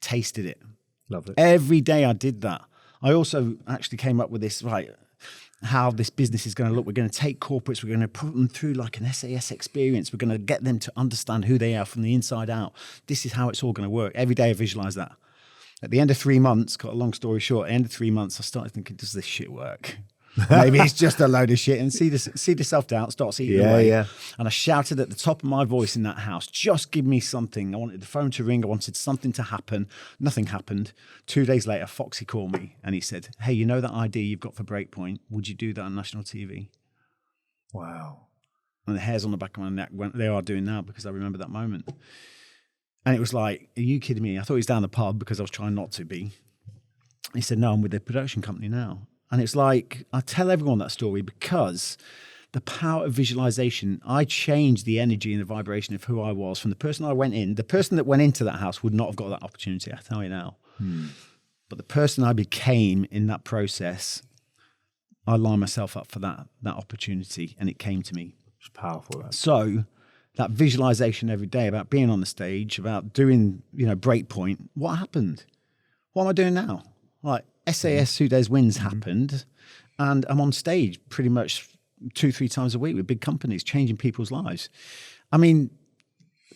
tasted it. Lovely. Every day I did that. I also actually came up with this, right, how this business is going to look. We're going to take corporates, we're going to put them through like an SAS experience. We're going to get them to understand who they are from the inside out. This is how it's all going to work. Every day I visualize that. At the end of 3 months, got a long story short, at the end of 3 months, I started thinking, does this shit work? Maybe it's just a load of shit. And see the self-doubt starts eating away. Yeah. And I shouted at the top of my voice in that house, just give me something. I wanted the phone to ring. I wanted something to happen. Nothing happened. 2 days later, Foxy called me and he said, hey, you know that idea you've got for Breakpoint? Would you do that on national TV? Wow. And the hairs on the back of my neck went, they are doing now because I remember that moment. And it was like, are you kidding me? I thought he was down the pub because I was trying not to be. He said, no, I'm with the production company now. And it's like, I tell everyone that story because the power of visualization, I changed the energy and the vibration of who I was from the person I went in. The person that went into that house would not have got that opportunity, I tell you now. But the person I became in that process, I lined myself up for that opportunity and it came to me. It's powerful. That. So that visualization every day about being on the stage, about doing, breakpoint, what happened? What am I doing now? Like, SAS 2 Days Wins happened, and I'm on stage pretty much 2-3 times a week with big companies, changing people's lives. I mean,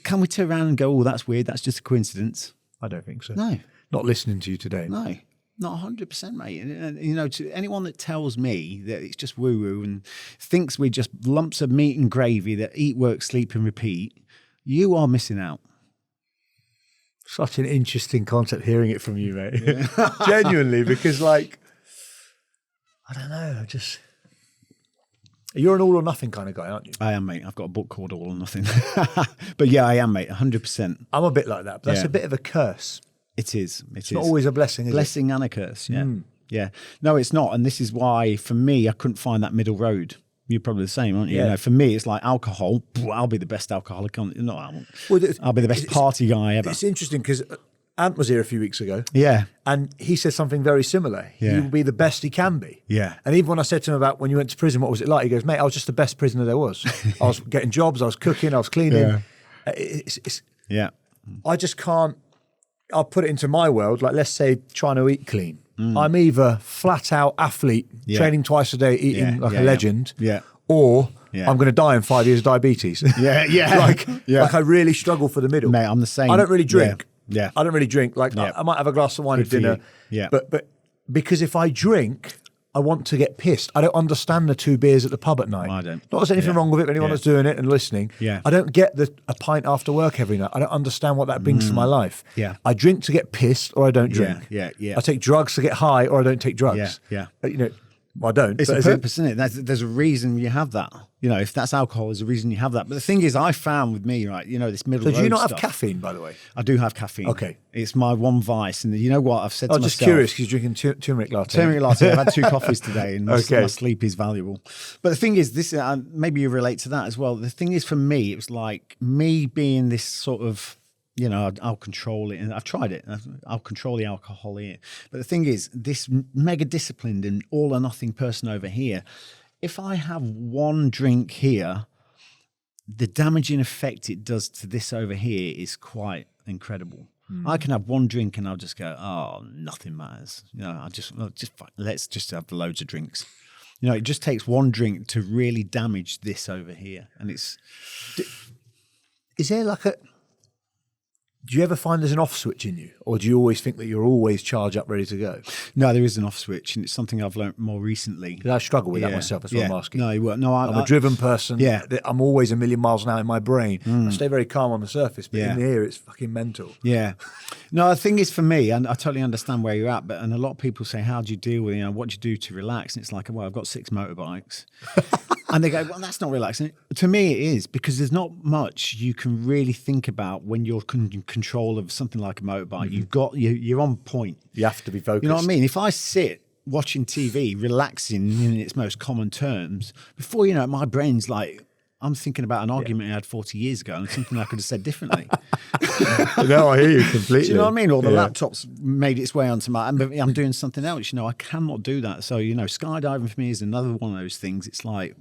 can we turn around and go, oh, that's weird, that's just a coincidence? I don't think so. No. Not listening to you today. No, not 100%, mate. And to anyone that tells me that it's just woo-woo and thinks we're just lumps of meat and gravy that eat, work, sleep, and repeat, you are missing out. Such an interesting concept hearing it from you, mate. Yeah. Genuinely, because I don't know, you're an all or nothing kind of guy, aren't you? I am, mate. I've got a book called All or Nothing. But yeah, I am, mate, 100%. I'm a bit like that, but that's a bit of a curse. It is. It's not always a blessing, is it? Blessing and a curse, yeah. Yeah. No, it's not. And this is why, for me, I couldn't find that middle road. You're probably the same, aren't you? Yeah. For me, it's like alcohol. I'll be the best alcoholic. I'll be the best party guy ever. It's interesting because Ant was here a few weeks ago. Yeah. And he said something very similar. Yeah. He will be the best he can be. Yeah. And even when I said to him about when you went to prison, what was it like? He goes, mate, I was just the best prisoner there was. I was getting jobs, I was cooking, I was cleaning. Yeah. I just can't, I'll put it into my world, like let's say trying to eat clean. I'm either flat out athlete, training twice a day, eating like a legend, or I'm going to die in 5 years of diabetes. Like I really struggle for the middle. Mate, I'm the same. I don't really drink. Yeah. I don't really drink. Like I might have a glass of wine at dinner. Yeah. But because if I drink, I want to get pissed. I don't understand the 2 beers at the pub at night. I don't. Not there's anything wrong with it for anyone that's doing it and listening. Yeah. I don't get a pint after work every night. I don't understand what that brings to my life. Yeah. I drink to get pissed or I don't drink. Yeah. I take drugs to get high or I don't take drugs. Yeah. I don't. It's a purpose, isn't it? There's a reason you have that. If that's alcohol, there's a reason you have that. But the thing is, I found with me, right, this middle road So do you not stuff, have caffeine, by the way? I do have caffeine. Okay. It's my one vice. And you know what? I've said to I was myself. just curious because you're drinking turmeric latte. Turmeric latte. I've had 2 coffees today and my Okay. sleep is valuable. But the thing is, this maybe you relate to that as well. The thing is, for me, it was like me being this sort of, I'll control it. And I've tried it. I'll control the alcohol here. But the thing is, this mega disciplined and all or nothing person over here, if I have one drink here, the damaging effect it does to this over here is quite incredible. I can have one drink and I'll just go, oh, nothing matters. Let's just have loads of drinks. It just takes one drink to really damage this over here. And it's... Is there do you ever find there's an off switch in you? Or do you always think that you're always charged up, ready to go? No, there is an off switch, and it's something I've learned more recently. Because I struggle with that myself, that's what I'm asking. No, I'm a driven person. Yeah. I'm always a million miles an hour in my brain. I stay very calm on the surface, but in here it's fucking mental. Yeah. No, the thing is for me, and I totally understand where you're at, and a lot of people say, how do you deal with what do you do to relax? And it's like, well, I've got 6 motorbikes. And they go, well, that's not relaxing. To me, it is, because there's not much you can really think about when you're in control of something like a motorbike. You're on point. You have to be focused. You know what I mean? If I sit watching TV, relaxing in its most common terms, before you know it, my brain's like, I'm thinking about an argument I had 40 years ago and something I could have said differently. No, I hear you completely. Do you know what I mean? Or the laptop's made its way onto I'm doing something else. I cannot do that. So, skydiving for me is another one of those things. It's like,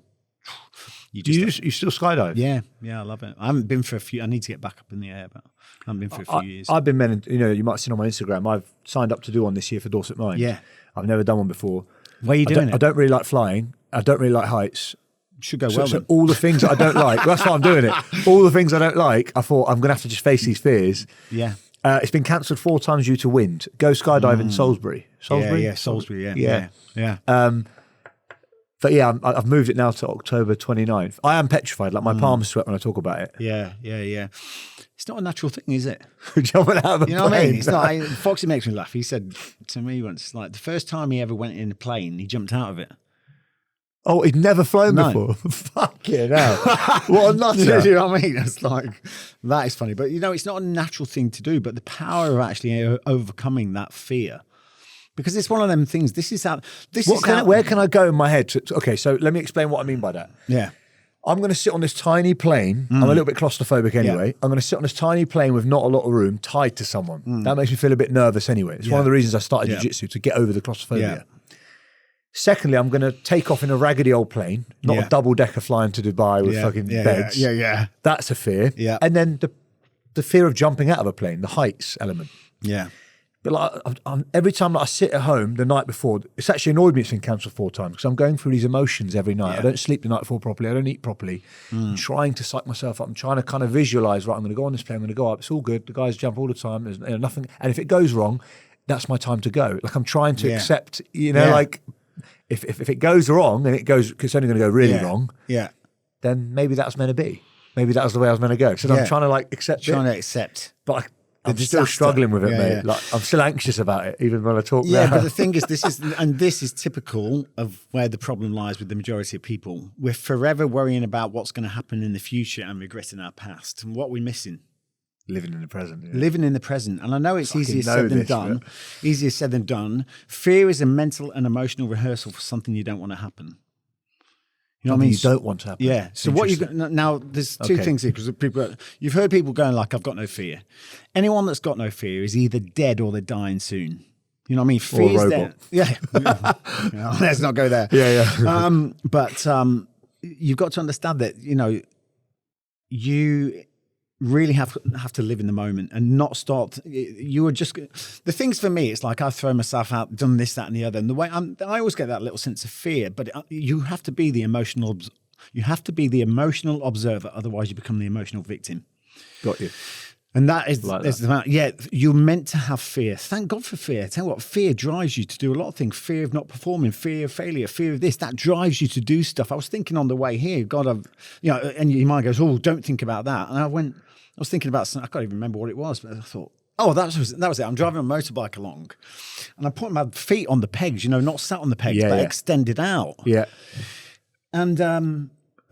You Do just you still skydive? yeah, I love it. I haven't been for a few. I need to get back up in the air, but I haven't been for a few years. I've been meant, you might have seen on my Instagram, I've signed up to do one this year for Dorset Mines. Yeah. I've never done one before. Where are you doing it? I don't really like flying. I don't really like heights. Should go So, well so then. all the things that I don't like, that's why I'm doing it. All the things I don't like, I thought I'm going to have to just face these fears. Yeah. It's been cancelled 4 times due to wind. Go skydive in Salisbury. Salisbury? Yeah, Salisbury, yeah. But yeah, I've moved it now to October 29th. I am petrified. Like my palms sweat when I talk about it. Yeah. It's not a natural thing, is it? Jumping out of a You know what I plane. mean? It's not. Foxy makes me laugh. He said to me once, like the first time he ever went in a plane, he jumped out of it. Oh, he'd never flown No. before. Fucking hell. What a nutter. You know what I mean? It's like, that is funny. But, it's not a natural thing to do, but the power of actually overcoming that fear. Because it's one of them things. Where can I go in my head? Okay, so let me explain what I mean by that. Yeah. I'm going to sit on this tiny plane. I'm a little bit claustrophobic anyway. I'm going to sit on this tiny plane with not a lot of room tied to someone. That makes me feel a bit nervous anyway. It's one of the reasons I started jiu-jitsu, to get over the claustrophobia. Yeah. Secondly, I'm going to take off in a raggedy old plane, not a double-decker flying to Dubai with fucking beds. Yeah. That's a fear. Yeah. And then the fear of jumping out of a plane, the heights element. Yeah. But like every time that I sit at home the night before, it's actually annoyed me it's been cancelled 4 times because I'm going through these emotions every night. Yeah. I don't sleep the night before properly. I don't eat properly. I'm trying to psych myself up. I'm trying to kind of visualise, right, I'm going to go on this plane, I'm going to go up. It's all good. The guys jump all the time. There's nothing. And if it goes wrong, that's my time to go. Like I'm trying to accept, like if it goes wrong and it goes, because it's only going to go really wrong, then maybe that's meant to be. Maybe that was the way I was meant to go. So I'm trying to accept it. Trying to accept. But I'm still struggling with it, mate. Yeah. Like I'm still anxious about it, even when I talk now. Yeah, but the thing is, this is typical of where the problem lies with the majority of people. We're forever worrying about what's going to happen in the future and regretting our past. And what we're missing? Living in the present. Yeah. Living in the present. And I know it's easier know said than this, done. Easier said than done. Fear is a mental and emotional rehearsal for something you don't want to happen. You know what I mean? You don't want to happen. Yeah. So what you now? There's two things here because you've heard people going like, "I've got no fear." Anyone that's got no fear is either dead or they're dying soon. You know what I mean? Fear is there. Yeah. Let's not go there. Yeah. But you've got to understand that you really have to live in the moment and not start. You are just the things for me. It's like I've thrown myself out, done this, that, and the other. And the way I always get that little sense of fear. But you have to be the emotional. You have to be the emotional observer. Otherwise, you become the emotional victim. Got you. And that is, you're meant to have fear. Thank God for fear. Tell you what, fear drives you to do a lot of things. Fear of not performing, fear of failure, fear of this. That drives you to do stuff. I was thinking on the way here, God, and your mind goes, oh, don't think about that. And I was thinking about something, I can't even remember what it was, but I thought, oh, that was it. I'm driving a motorbike along and I'm putting my feet on the pegs, not sat on the pegs, but extended out. Yeah. And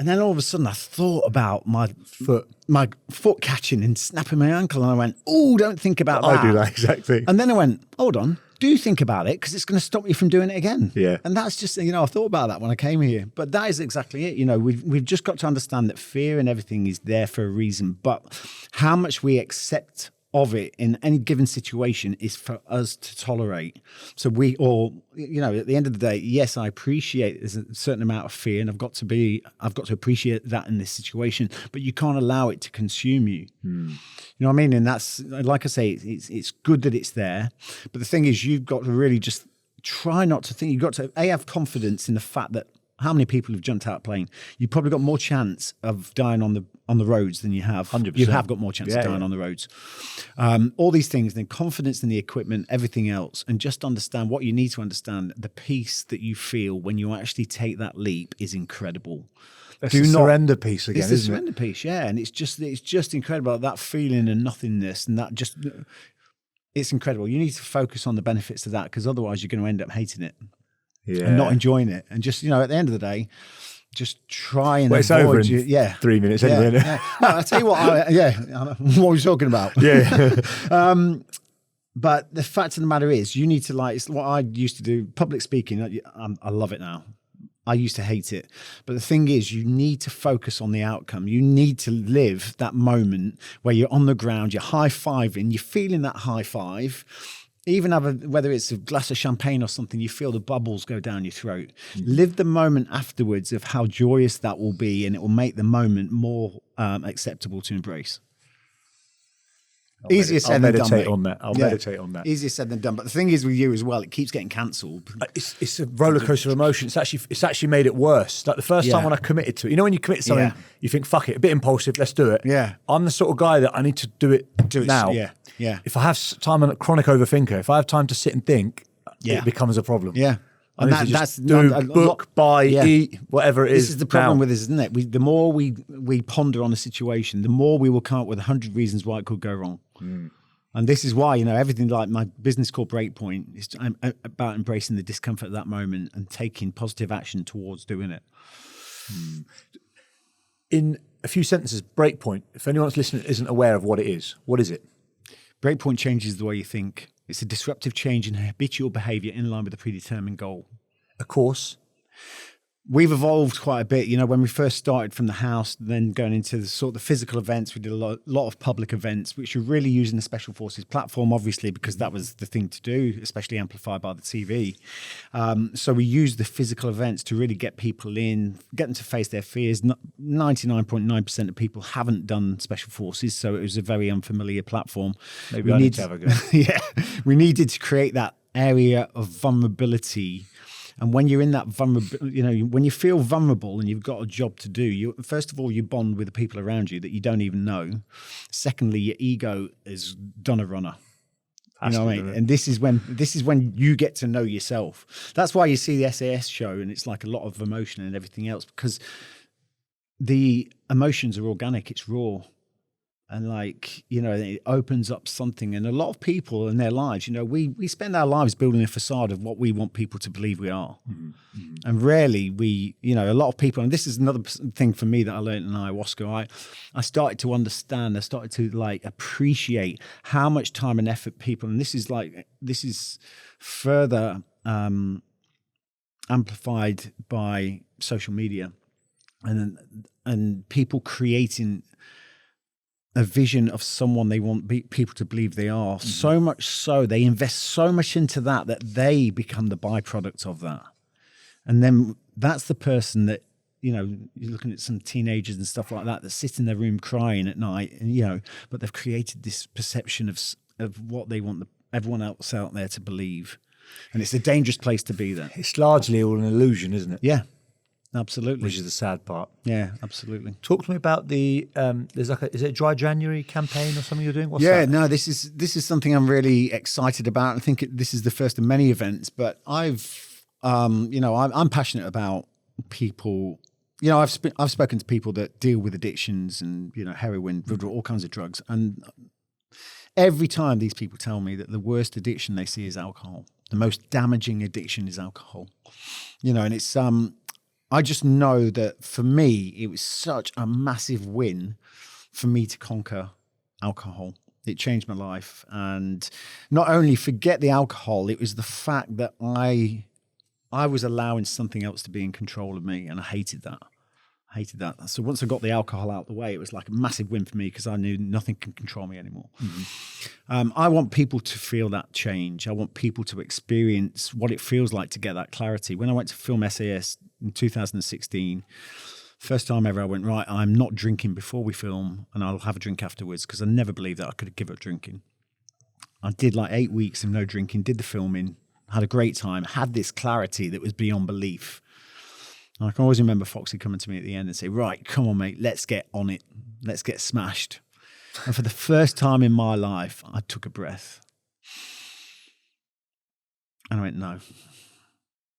then all of a sudden I thought about my foot catching and snapping my ankle. And I went, oh, don't think about that. I do that exact thing. And then I went, hold on, do think about it because it's going to stop you from doing it again. Yeah. And that's just, I thought about that when I came here. But that is exactly it. We've just got to understand that fear and everything is there for a reason. But how much we accept of it in any given situation is for us to tolerate. So we all, at the end of the day, yes, I appreciate there's a certain amount of fear and I've got to appreciate that in this situation, but you can't allow it to consume you. You know what I mean? And that's, like I say, it's good that it's there. But the thing is, you've got to really just try not to think. You've got to, have confidence in the fact that how many people have jumped out plane? You've probably got more chance of dying on the roads than you have. 100%. You have got more chance of dying on the roads. All these things, then confidence in the equipment, everything else, and just understand what you need to understand. The peace that you feel when you actually take that leap is incredible. It's a surrender piece again, It's the isn't surrender piece, yeah, and it's just incredible, that feeling and nothingness, and that just, it's incredible. You need to focus on the benefits of that because otherwise you're going to end up hating it. Yeah. And not enjoying it, and just at the end of the day, just try and it's avoid over in 3 minutes anyway. Yeah. No, I tell you what, what were we talking about? Yeah. But the fact of the matter is, you need to it's what I used to do. Public speaking, I love it now. I used to hate it. But the thing is, you need to focus on the outcome. You need to live that moment where you're on the ground, you're high-fiving, you're feeling that high five. even whether it's a glass of champagne or something, you feel the bubbles go down your throat. Live the moment afterwards of how joyous that will be, and it will make the moment more acceptable to embrace. Easier said than done, mate. I'll meditate on that. Easier said than done. But the thing is with you as well, it keeps getting cancelled. It's a roller coaster of emotion. It's actually made it worse. Like the first time when I committed to it, when you commit to something, you think, fuck it, a bit impulsive, let's do it. Yeah. I'm the sort of guy that I need to do it now. Yeah. If I have time, I'm a chronic overthinker. If I have time to sit and think, it becomes a problem. Yeah. And that's eat, whatever it is. This is the problem with this, isn't it? The more we ponder on a situation, the more we will come up with 100 reasons why it could go wrong. And this is why, everything like my business called Breakpoint is about embracing the discomfort of that moment and taking positive action towards doing it. In a few sentences, Breakpoint, if anyone's listening isn't aware of what it is, what is it? Breakpoint changes the way you think. It's a disruptive change in habitual behavior in line with a predetermined goal. Of course. We've evolved quite a bit. When we first started from the house, then going into the physical events, we did a lot of public events, which were really using the Special Forces platform, obviously, because that was the thing to do, especially amplified by the TV. So we used the physical events to really get people in, get them to face their fears. 99.9% of people haven't done Special Forces, so it was a very unfamiliar platform. Maybe I need to have a go. We needed to create that area of vulnerability. And when you're in that vulnerable, when you feel vulnerable and you've got a job to do, first of all, you bond with the people around you that you don't even know. Secondly, your ego is done a runner. You know what I mean? And this is when you get to know yourself. That's why you see the SAS show and it's like a lot of emotion and everything else, because the emotions are organic, it's raw. And it opens up something. And a lot of people in their lives, we spend our lives building a facade of what we want people to believe we are. And rarely a lot of people, and this is another thing for me that I learned in ayahuasca, I started to understand, I started to appreciate how much time and effort people, and this is further amplified by social media and people creating a vision of someone they want people to believe they are. So much so, they invest so much into that they become the byproduct of that. And then that's the person that, you're looking at some teenagers and stuff like that sit in their room crying at night, and but they've created this perception of what they want everyone else out there to believe. And it's a dangerous place to be there. It's largely all an illusion, isn't it? Yeah. Absolutely. Which is the sad part. Yeah, absolutely. Talk to me about is it a Dry January campaign or something you're doing? What's that? No, this is something I'm really excited about. I think this is the first of many events, but I'm passionate about people. I've spoken to people that deal with addictions and, heroin, all kinds of drugs. And every time these people tell me that the worst addiction they see is alcohol. The most damaging addiction is alcohol. And it's, I just know that for me, it was such a massive win for me to conquer alcohol. It changed my life. And not only forget the alcohol, it was the fact that I was allowing something else to be in control of me. And I hated that. So once I got the alcohol out of the way, it was like a massive win for me because I knew nothing can control me anymore. I want people to feel that change. I want people to experience what it feels like to get that clarity. When I went to film SAS in 2016, first time ever, I went, right, I'm not drinking before we film and I'll have a drink afterwards, because I never believed that I could give up drinking. I did 8 weeks of no drinking, did the filming, had a great time, had this clarity that was beyond belief. I can always remember Foxy coming to me at the end and say, right, come on, mate, let's get on it. Let's get smashed. And for the first time in my life, I took a breath. And I went, no.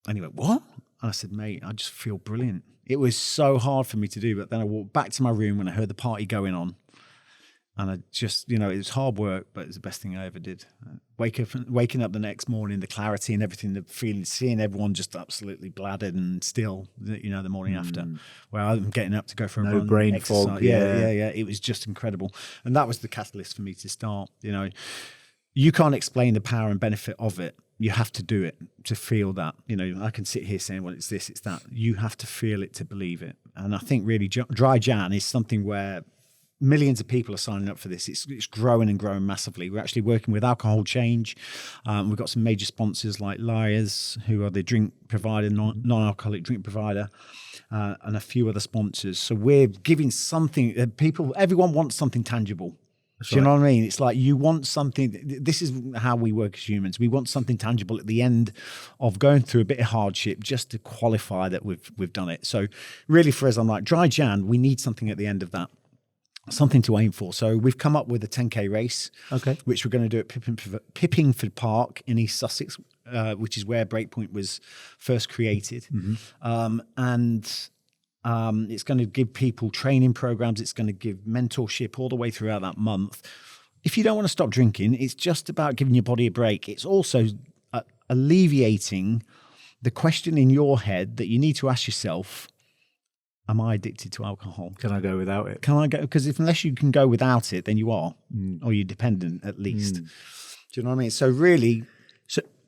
And he went, what? And I said, mate, I just feel brilliant. It was so hard for me to do, but then I walked back to my room when I heard the party going on. And I just, it was hard work, but it was the best thing I ever did. Waking up the next morning, the clarity and everything, the feeling, seeing everyone just absolutely bladdered and still, the morning after, where I'm getting up to go for a run. No brain exercise. fog. Yeah. It was just incredible. And that was the catalyst for me to start. You can't explain the power and benefit of it. You have to do it to feel that. I can sit here saying, well, it's this, it's that. You have to feel it to believe it. And I think really Dry Jan is something where millions of people are signing up for this. It's growing and growing massively. We're actually working with Alcohol Change. We've got some major sponsors like Liars, who are the drink provider, non-alcoholic drink provider, and a few other sponsors. So we're giving something. Everyone wants something tangible. Do you know what I mean? It's like you want something. This is how we work as humans. We want something tangible at the end of going through a bit of hardship, just to qualify that we've done it. So really, for us, I'm like, Dry Jan, we need something at the end of that. Something to aim for. So we've come up with a 10K race, which we're going to do at Pippingford Park in East Sussex, which is where Breakpoint was first created. It's going to give people training programs. It's going to give mentorship all the way throughout that month. If you don't want to stop drinking, it's just about giving your body a break. It's also alleviating the question in your head that you need to ask yourself, am I addicted to alcohol? Can I go without it? Can I go? Because unless you can go without it, then you are, or you're dependent at least. Do you know what I mean? So really,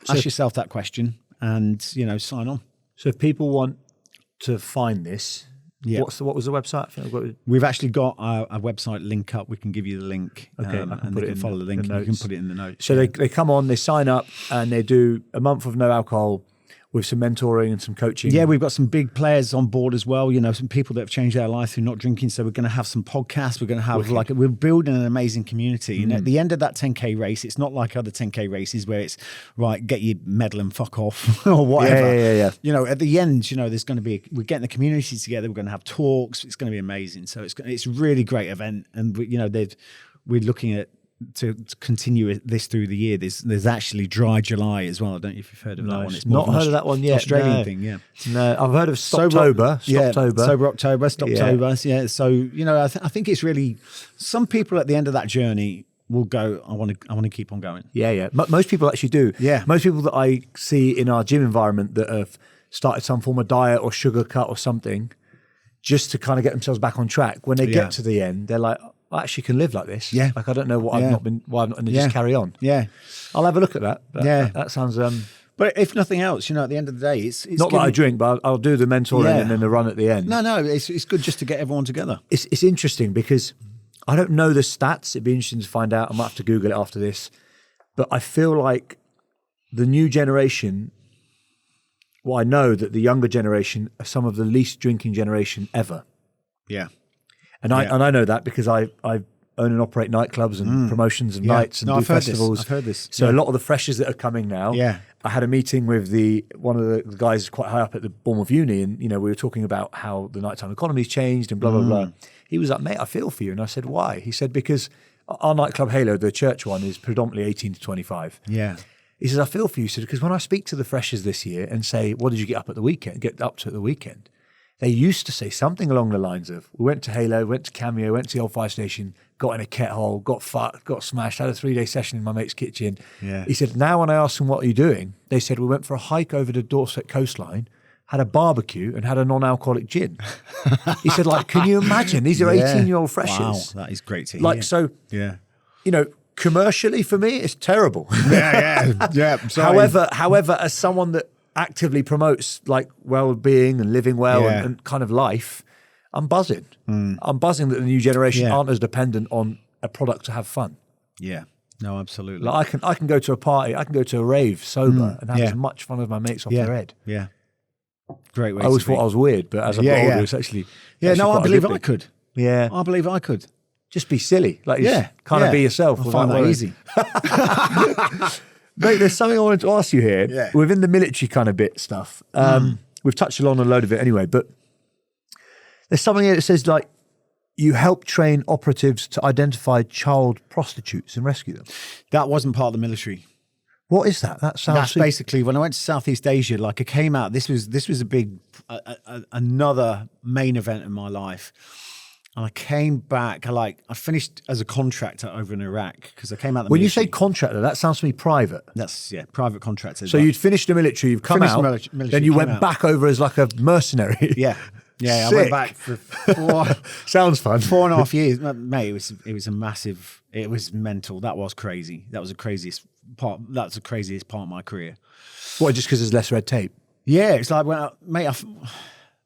ask yourself that question and, sign on. So if people want to find this, what was the website? I think we've actually got a website link up. We can give you the link. Okay, and they can follow the link. You can put it in the notes. So they come on, they sign up, and they do a month of no alcohol with some mentoring and some coaching. Yeah, we've got some big players on board as well. Some people that have changed their life through not drinking. So we're going to have some podcasts. We're going to have we're building an amazing community. And at the end of that 10K race, it's not like other 10K races where it's right, get your medal and fuck off or whatever. Yeah. At the end, there's going to be we're getting the community together. We're going to have talks. It's going to be amazing. So it's a really great event, and we're looking at. To continue this through the year, there's actually Dry July as well. I don't know if you've heard of that one. It's not heard of that one yet. Australian thing, yeah. No, I've heard of Stoptober. Sober October, Stoptober. Yeah. So I think it's really some people at the end of that journey will go, I want to keep on going. Yeah. Most people actually do. Yeah. Most people that I see in our gym environment that have started some form of diet or sugar cut or something, just to kind of get themselves back on track. When they get to the end, they're like, I actually can live like this. Yeah. Like, I don't know why I've not been, and just carry on. Yeah. I'll have a look at that. That sounds, but if nothing else, at the end of the day, it's not that I drink, but I'll do the mentoring and then the run at the end. No, it's good just to get everyone together. It's interesting because I don't know the stats. It'd be interesting to find out. I might have to Google it after this. But I feel like the new generation, I know that the younger generation are some of the least drinking generation ever. Yeah. And I know that because I own and operate nightclubs and promotions and nights and do festivals. I've heard this. So a lot of the freshers that are coming now. Yeah. I had a meeting with one of the guys quite high up at the Bournemouth Uni, and we were talking about how the nighttime economy's changed and blah blah blah. He was like, mate, I feel for you, and I said, why? He said, because our nightclub Halo, the church one, is predominantly 18 to 25. Yeah. He says, I feel for you. He said, because when I speak to the freshers this year and say, what did you get up to at the weekend? They used to say something along the lines of, we went to Halo, went to Cameo, went to the old fire station, got in a kettle, got fucked, got smashed, had a 3-day session in my mate's kitchen. Yeah. He said, now when I asked them, what are you doing? They said, we went for a hike over the Dorset coastline, had a barbecue and had a non-alcoholic gin. He said, can you imagine? These are 18-year-old freshers. Wow, that is great to hear. Commercially for me, it's terrible. Yeah. However, as someone that actively promotes well-being and living well and kind of life, I'm buzzing. I'm buzzing that the new generation aren't as dependent on a product to have fun. Yeah. No, absolutely. I can go to a party, I can go to a rave sober and have as much fun as my mates off their head. Yeah. Great way. I always thought I was weird, but as I got older, it's actually I believe I could. Yeah, I believe I could. Just be silly, kind of be yourself. I find that easy. Mate, there's something I wanted to ask you here. Yeah. Within the military kind of bit stuff, we've touched on a load of it anyway, but there's something here that says you help train operatives to identify child prostitutes and rescue them. That wasn't part of the military. What is that? That's basically when I went to Southeast Asia. I came out. This was a big another main event in my life. And I came back, I finished as a contractor over in Iraq because I came out of the When military. you say contractor, that sounds to me private. That's, private contractor. So you'd finished the military, you've come out, then you went back over as a mercenary. Yeah. I went back for 4... Sounds fun. 4.5 years. Mate, it was a massive... It was mental. That was crazy. That was the craziest part. That's the craziest part of my career. What, just because there's less red tape? Yeah, it's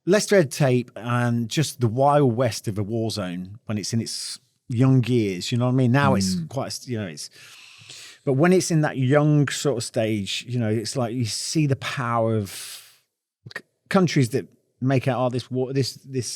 less red tape and just the wild west of a war zone when it's in its young years, you know what I mean? Now it's quite, but when it's in that young sort of stage, it's like you see the power of countries that make out, this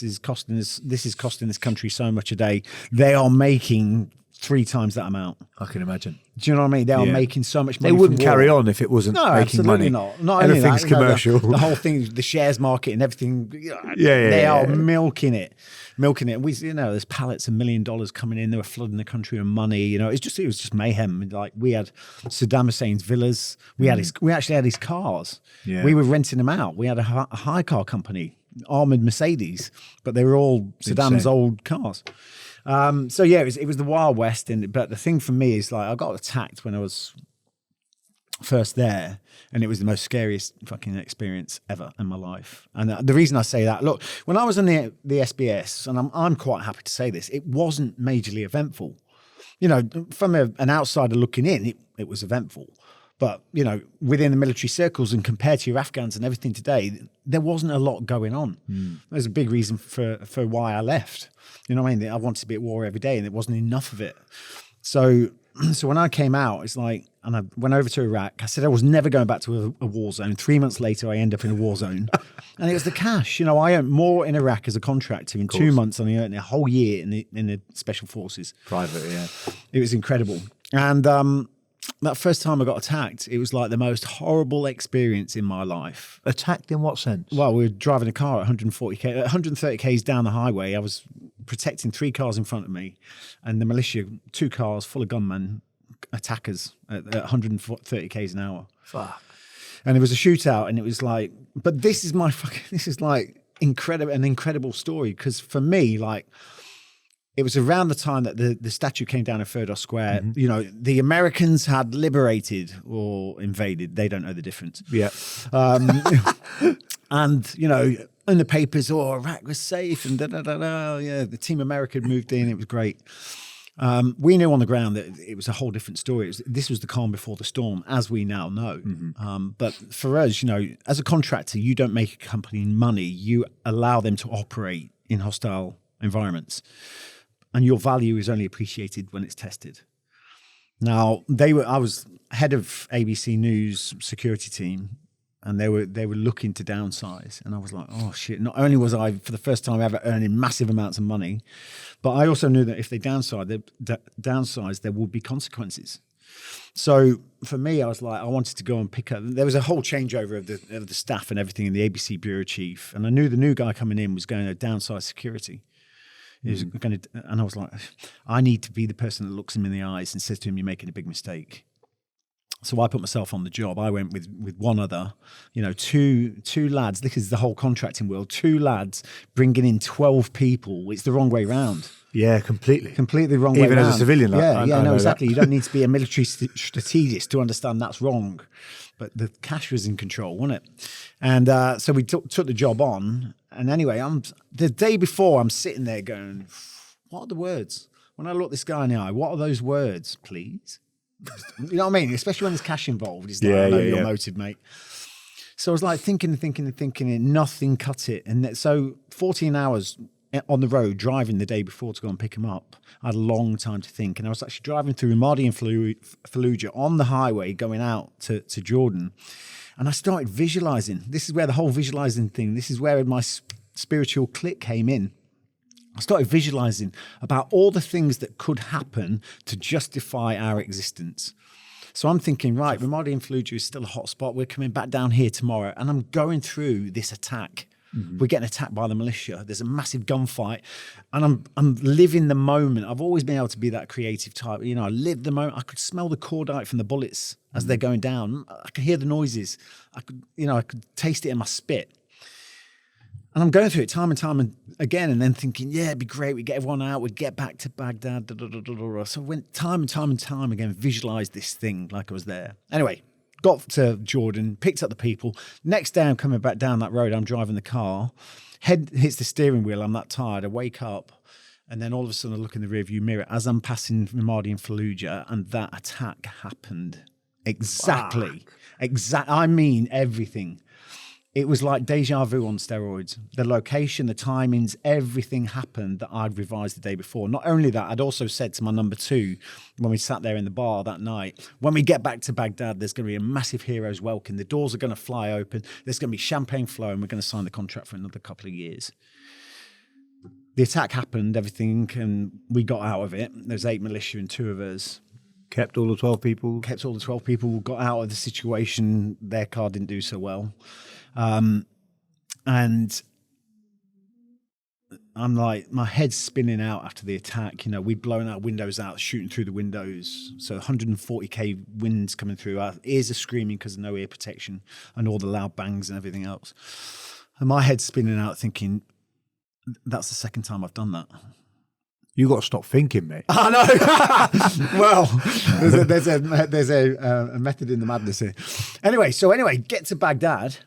is costing this country so much a day. They are making 3 times that amount. I can imagine. Do you know what I mean? They are making so much money. They wouldn't carry on if it wasn't no, making absolutely money. Not Everything's only that, commercial. The whole thing, the shares market and everything. Yeah, they are milking it. We, there's pallets of $1 million coming in. They were flooding the country with money. It was just mayhem. Like we had Saddam Hussein's villas. We actually had his cars. Yeah. We were renting them out. We had a hire car company, armored Mercedes, but they were all Saddam's old cars. It was the Wild West, but the thing for me is like I got attacked when I was first there, and it was the most scariest fucking experience ever in my life. And the reason I say that, look, when I was on the SBS, and I'm quite happy to say this, it wasn't majorly eventful. From an outsider looking in, it was eventful. But, within the military circles and compared to your Afghans and everything today, there wasn't a lot going on. There's a big reason for why I left. You know what I mean? I wanted to be at war every day and there wasn't enough of it. So when I came out, it's like, and I went over to Iraq, I said I was never going back to a war zone. 3 months later, I end up in a war zone. And it was the cash. I earned more in Iraq as a contractor in 2 months than I earned a whole year in the Special Forces. Private, yeah. It was incredible. And that first time I got attacked, it was like the most horrible experience in my life. Attacked in what sense? Well, we were driving a car at 130 k's down the highway. I was protecting 3 cars in front of me, and the militia, 2 cars full of gunmen, attackers at 130 k's an hour. Fuck. And it was a shootout, and it was like, but this is like an incredible story, because for me, like, it was around the time that the statue came down in Firdos Square. The Americans had liberated or invaded. They don't know the difference. Yeah. And, in the papers, Iraq was safe and da-da-da-da. Yeah, the Team America had moved in. It was great. We knew on the ground that it was a whole different story. This was the calm before the storm, as we now know. But for us, as a contractor, you don't make a company money. You allow them to operate in hostile environments. And your value is only appreciated when it's tested. Now, I was head of ABC News security team, and they were looking to downsize. And I was like, oh shit, not only was I, for the first time ever, earning massive amounts of money, but I also knew that if they downsize, there would be consequences. So for me, I was like, I wanted to go and pick up. There was a whole changeover of the staff and everything in the ABC bureau chief. And I knew the new guy coming in was going to downsize security. He was going to, and I was like, I need to be the person that looks him in the eyes and says to him, you're making a big mistake. So I put myself on the job. I went with one other, two lads. This is the whole contracting world. 2 lads bringing in 12 people. It's the wrong way round. Yeah, completely. Completely wrong way round. Even as a civilian. I know exactly. You don't need to be a military strategist to understand that's wrong. But the cash was in control, wasn't it? And so we took the job on. And anyway, the day before, I'm sitting there going, what are the words? When I look this guy in the eye, what are those words, please? You know what I mean? Especially when there's cash involved. It's like, I know your motive, mate. So I was like thinking, and nothing cut it. And so 14 hours on the road, driving the day before to go and pick him up. I had a long time to think. And I was actually driving through Ramadi and Fallujah on the highway going out to Jordan. And I started visualizing. This is where the whole visualizing thing, this is where my spiritual click came in. I started visualizing about all the things that could happen to justify our existence. So I'm thinking, right, Ramadi and Fallujah is still a hot spot. We're coming back down here tomorrow. And I'm going through this attack. We're getting attacked by the militia. There's a massive gunfight. And I'm living the moment. I've always been able to be that creative type. I lived the moment. I could smell the cordite from the bullets as they're going down. I could hear the noises. I could taste it in my spit. And I'm going through it time and time again, and then thinking, yeah, it'd be great. We'd get everyone out. We'd get back to Baghdad. So I went time and time again, visualized this thing like I was there. Anyway, got to Jordan, picked up the people. Next day, I'm coming back down that road. I'm driving the car. Head hits the steering wheel. I'm that tired. I wake up, and then all of a sudden I look in the rearview mirror as I'm passing Ramadi and Fallujah, and that attack happened. Exactly. I mean, everything. It was like deja vu on steroids. The location, the timings, everything happened that I'd revised the day before. Not only that, I'd also said to my number 2, when we sat there in the bar that night, when we get back to Baghdad, there's going to be a massive hero's welcome. The doors are going to fly open. There's going to be champagne flowing. We're going to sign the contract for another couple of years. The attack happened, everything, and we got out of it. There's 8 militia and 2 of us. Kept all the 12 people. Kept all the 12 people, got out of the situation. Their car didn't do so well. And I'm like, my head's spinning out after the attack. You know, we'd blown our windows out, shooting through the windows. So 140k winds coming through. Our ears are screaming because of no ear protection and all the loud bangs and everything else. And my head's spinning out thinking, that's the second time I've done that. You got to stop thinking, mate. I know. Well, there's a method in the madness here. Anyway, get to Baghdad.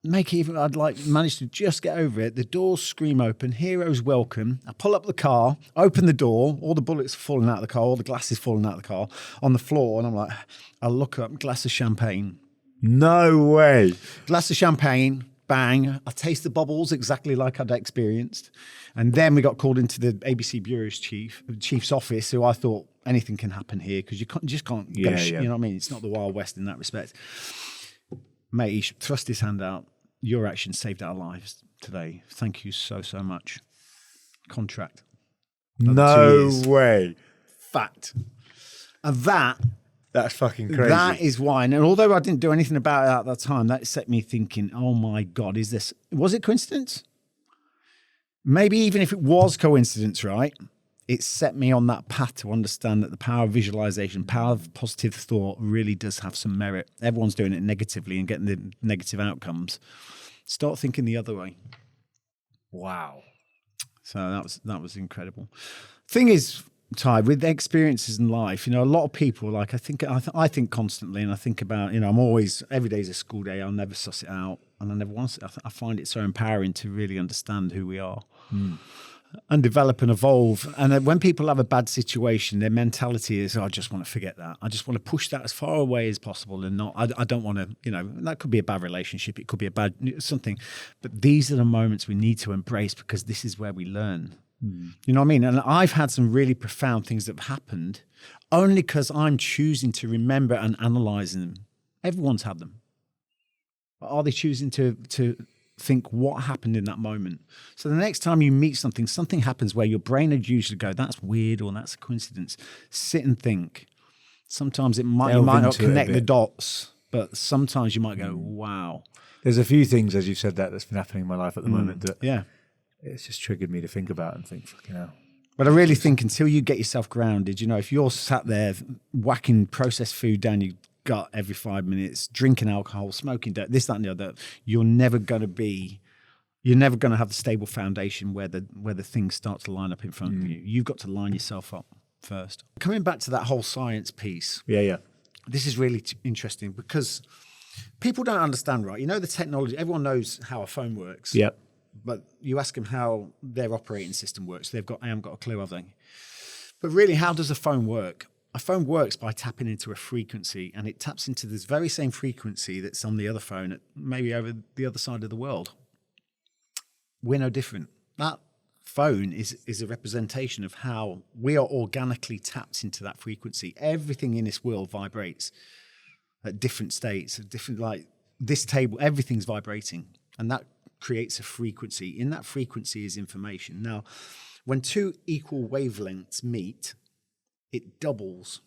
I'd like managed to just get over it. The doors scream open, heroes welcome. I pull up the car, open the door, all the bullets are falling out of the car, all the glass is falling out of the car on the floor. And I'm like, I look up, glass of champagne. No way. Glass of champagne, bang. I taste the bubbles exactly like I'd experienced. And then we got called into the ABC Bureau's chief's office, who I thought anything can happen here because you just can't go, you know what I mean? It's not the Wild West in that respect. Mate, he thrust his hand out. Your action saved our lives today. Thank you so, so much. Contract. No way. Fact. And that's fucking crazy. That is why. And although I didn't do anything about it at that time, that set me thinking, oh my God, was it coincidence? Maybe even if it was coincidence, right? It set me on that path to understand that the power of visualization, power of positive thought really does have some merit. Everyone's doing it negatively and getting the negative outcomes. Start thinking the other way. Wow. So that was incredible. Thing is, Ty, with the experiences in life, you know, a lot of people, like I think constantly, and I think about, you know, I'm always, every day is a school day. I'll never suss it out. And I never want to, I find it so empowering to really understand who we are. And develop and evolve. And when people have a bad situation, their mentality is, oh, I just want to forget that. I just want to push that as far away as possible and not, I don't want to, you know, that could be a bad relationship. It could be a bad something. But these are the moments we need to embrace because this is where we learn. You know what I mean? And I've had some really profound things that have happened only because I'm choosing to remember and analyze them. Everyone's had them. But are they choosing to think what happened in that moment? So the next time you meet something happens where your brain would usually go, that's weird or that's a coincidence. Sit and think. Sometimes you might not connect the dots, but sometimes you might go, wow. There's a few things, as you said, that's been happening in my life at the moment that it's just triggered me to think about and think, fucking hell. But I really think until you get yourself grounded, you know, if you're sat there whacking processed food down your gut every 5 minutes, drinking alcohol, smoking dope, this, that, and the other, you're never going to have the stable foundation where the things start to line up in front of you. You've got to line yourself up first. Coming back to that whole science piece. Yeah. This is really interesting because people don't understand, right? You know, the technology, everyone knows how a phone works. Yep. But you ask them how their operating system works. I haven't got a clue, have they? But really, how does a phone work? A phone works by tapping into a frequency, and it taps into this very same frequency that's on the other phone, maybe over the other side of the world. We're no different. That phone is a representation of how we are organically tapped into that frequency. Everything in this world vibrates at different states, at different, like this table, everything's vibrating, and that creates a frequency. In that frequency is information. Now, when two equal wavelengths meet, it doubles.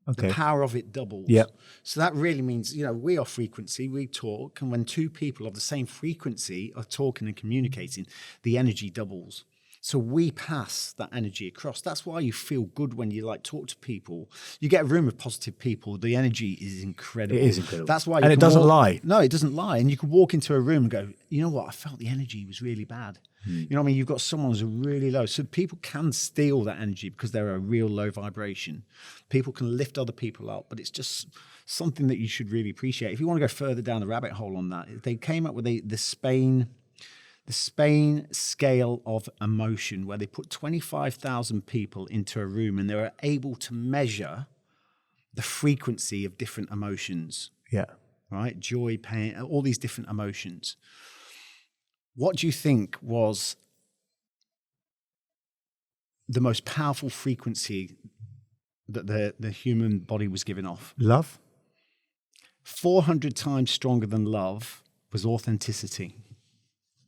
Okay. The power of it doubles. Yep. So that really means, you know, we are frequency, we talk, and when two people of the same frequency are talking and communicating, the energy doubles. So we pass that energy across. That's why you feel good when you like talk to people. You get a room of positive people. The energy is incredible. It is incredible. That's why. And it doesn't lie. No, it doesn't lie. And you can walk into a room and go, you know what? I felt the energy was really bad. You know what I mean? You've got someone who's really low. So people can steal that energy because they're a real low vibration. People can lift other people up, but it's just something that you should really appreciate. If you want to go further down the rabbit hole on that, they came up with the Spain scale of emotion, where they put 25,000 people into a room and they were able to measure the frequency of different emotions. Yeah. right? Joy, pain, all these different emotions. What do you think was the most powerful frequency that the human body was giving off? Love? 400 times stronger than love was authenticity.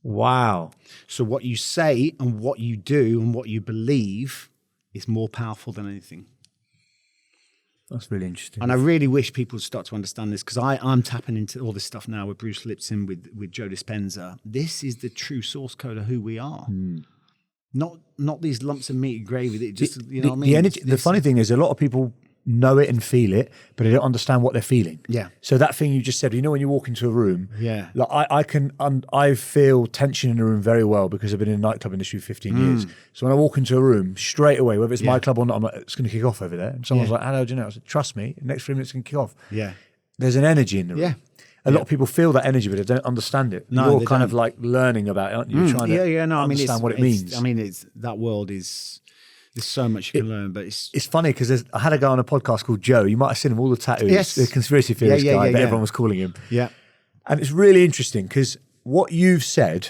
Wow. So what you say and what you do and what you believe is more powerful than anything. That's really interesting. And I really wish people would start to understand this, because I'm tapping into all this stuff now with Bruce Lipton, with Joe Dispenza. This is the true source code of who we are. Not these lumps of meat and gravy that just, you know what I mean? The energy, the funny thing is, a lot of people know it and feel it, but they don't understand what they're feeling. Yeah. So that thing you just said, you know, when you walk into a room, Yeah. like I feel tension in a room very well because I've been in the nightclub industry for 15 years. So when I walk into a room, straight away, whether it's my club or not, I'm like, it's going to kick off over there. And someone's like, hello, do you know? I said, trust me, the next 3 minutes can kick off. Yeah. There's an energy in the room. Yeah. A lot of people feel that energy, but they don't understand it. No, You're they kind of don't. like learning about it, aren't you? Trying to understand what it means. I mean, that world is, there's so much you can learn, but It's funny because I had a guy on a podcast called Joe. You might have seen him, all the tattoos. Yes. The conspiracy theorist guy that yeah. everyone was calling him. yeah. And it's really interesting because what you've said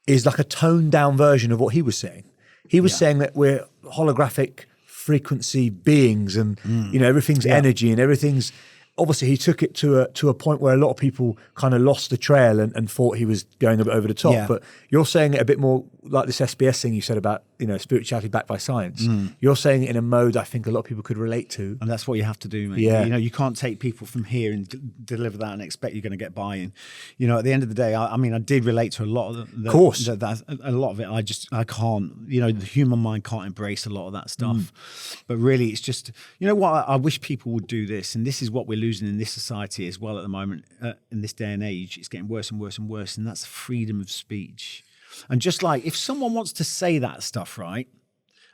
is like a toned down version of what he was saying. He was saying that we're holographic frequency beings and, you know, everything's energy and everything's... Obviously, he took it to a point where a lot of people kind of lost the trail and thought he was going a bit over the top. Yeah. But you're saying it a bit more like this SBS thing you said about, you know, spirituality backed by science. You're saying it in a mode I think a lot of people could relate to. And that's what you have to do, mate. Yeah. You know, you can't take people from here and deliver that and expect you're going to get buy-in. You know, at the end of the day, I mean, I did relate to a lot of the... Of course. A lot of it, I can't, you know, the human mind can't embrace a lot of that stuff. But really, it's just, you know what, I wish people would do this, and this is what we're losing in this society as well at the moment, in this day and age. It's getting worse and worse and worse, and that's freedom of speech. And just like, if someone wants to say that stuff, right,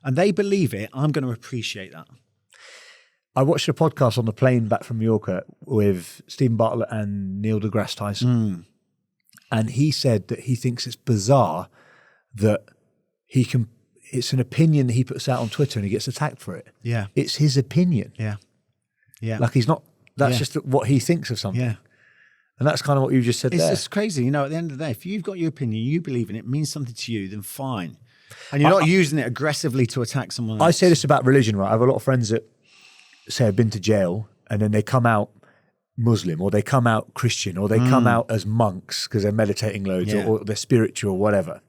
and they believe it, I'm going to appreciate that. I watched a podcast on the plane back from Mallorca with Stephen Bartlett and Neil deGrasse Tyson. And he said that he thinks it's bizarre that it's an opinion that he puts out on Twitter and he gets attacked for it. Yeah. It's his opinion. Yeah. Yeah. Like he's not, that's just what he thinks of something. Yeah. And that's kind of what you just said It's there. just crazy. You know, at the end of the day, if you've got your opinion, you believe in it, means something to you, then fine. And you're not using it aggressively to attack someone else. I say this about religion, right? I have a lot of friends that say have been to jail and then they come out Muslim or they come out Christian or they come out as monks because they're meditating loads or they're spiritual or whatever.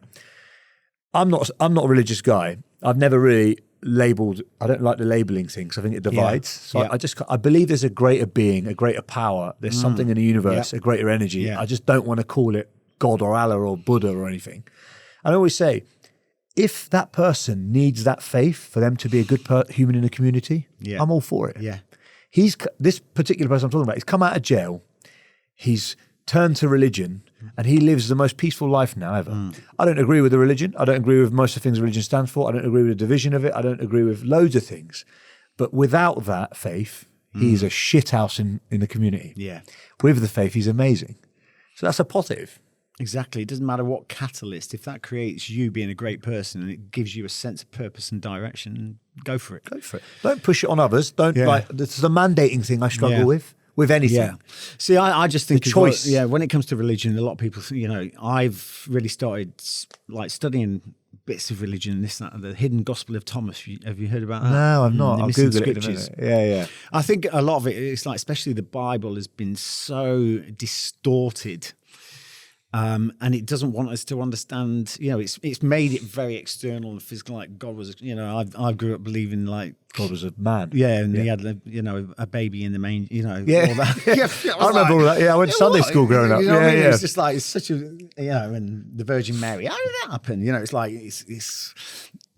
I'm not a religious guy. I've never really labeled, I don't like the labeling thing because I think it divides. So I believe there's a greater being, a greater power. There's something in the universe, a greater energy. I just don't want to call it God or Allah or Buddha or anything. I always say, if that person needs that faith for them to be a good human in the community, I'm all for it. Yeah. This particular person I'm talking about, he's come out of jail, he's turned to religion, and he lives the most peaceful life now ever. I don't agree with the religion. I don't agree with most of the things religion stands for. I don't agree with the division of it. I don't agree with loads of things. But without that faith, he's a shithouse in the community. Yeah. With the faith, he's amazing. So that's a positive. Exactly. It doesn't matter what catalyst. If that creates you being a great person and it gives you a sense of purpose and direction, go for it. Go for it. Don't push it on others. Don't like, this is the mandating thing I struggle with anything. Yeah. See, I just think The choice. when it comes to religion, a lot of people, you know, I've really started like studying bits of religion, this, that, the hidden gospel of Thomas. Have you heard about that? No, I've not. The I'll missing Google it in a scriptures. minute. Yeah. I think a lot of it, it's like, especially the Bible has been so distorted. And it doesn't want us to understand, you know, it's made it very external and physical. Like God was, you know, I grew up believing like God was a man. Yeah, and he had, you know, a baby in the manger, you know. All Yeah. that. I remember all that. Yeah, I went to Sunday school growing up. You know what I mean? Yeah. It's just like, it's such a, you know, and the Virgin Mary. How did that happen? You know, it's like, it's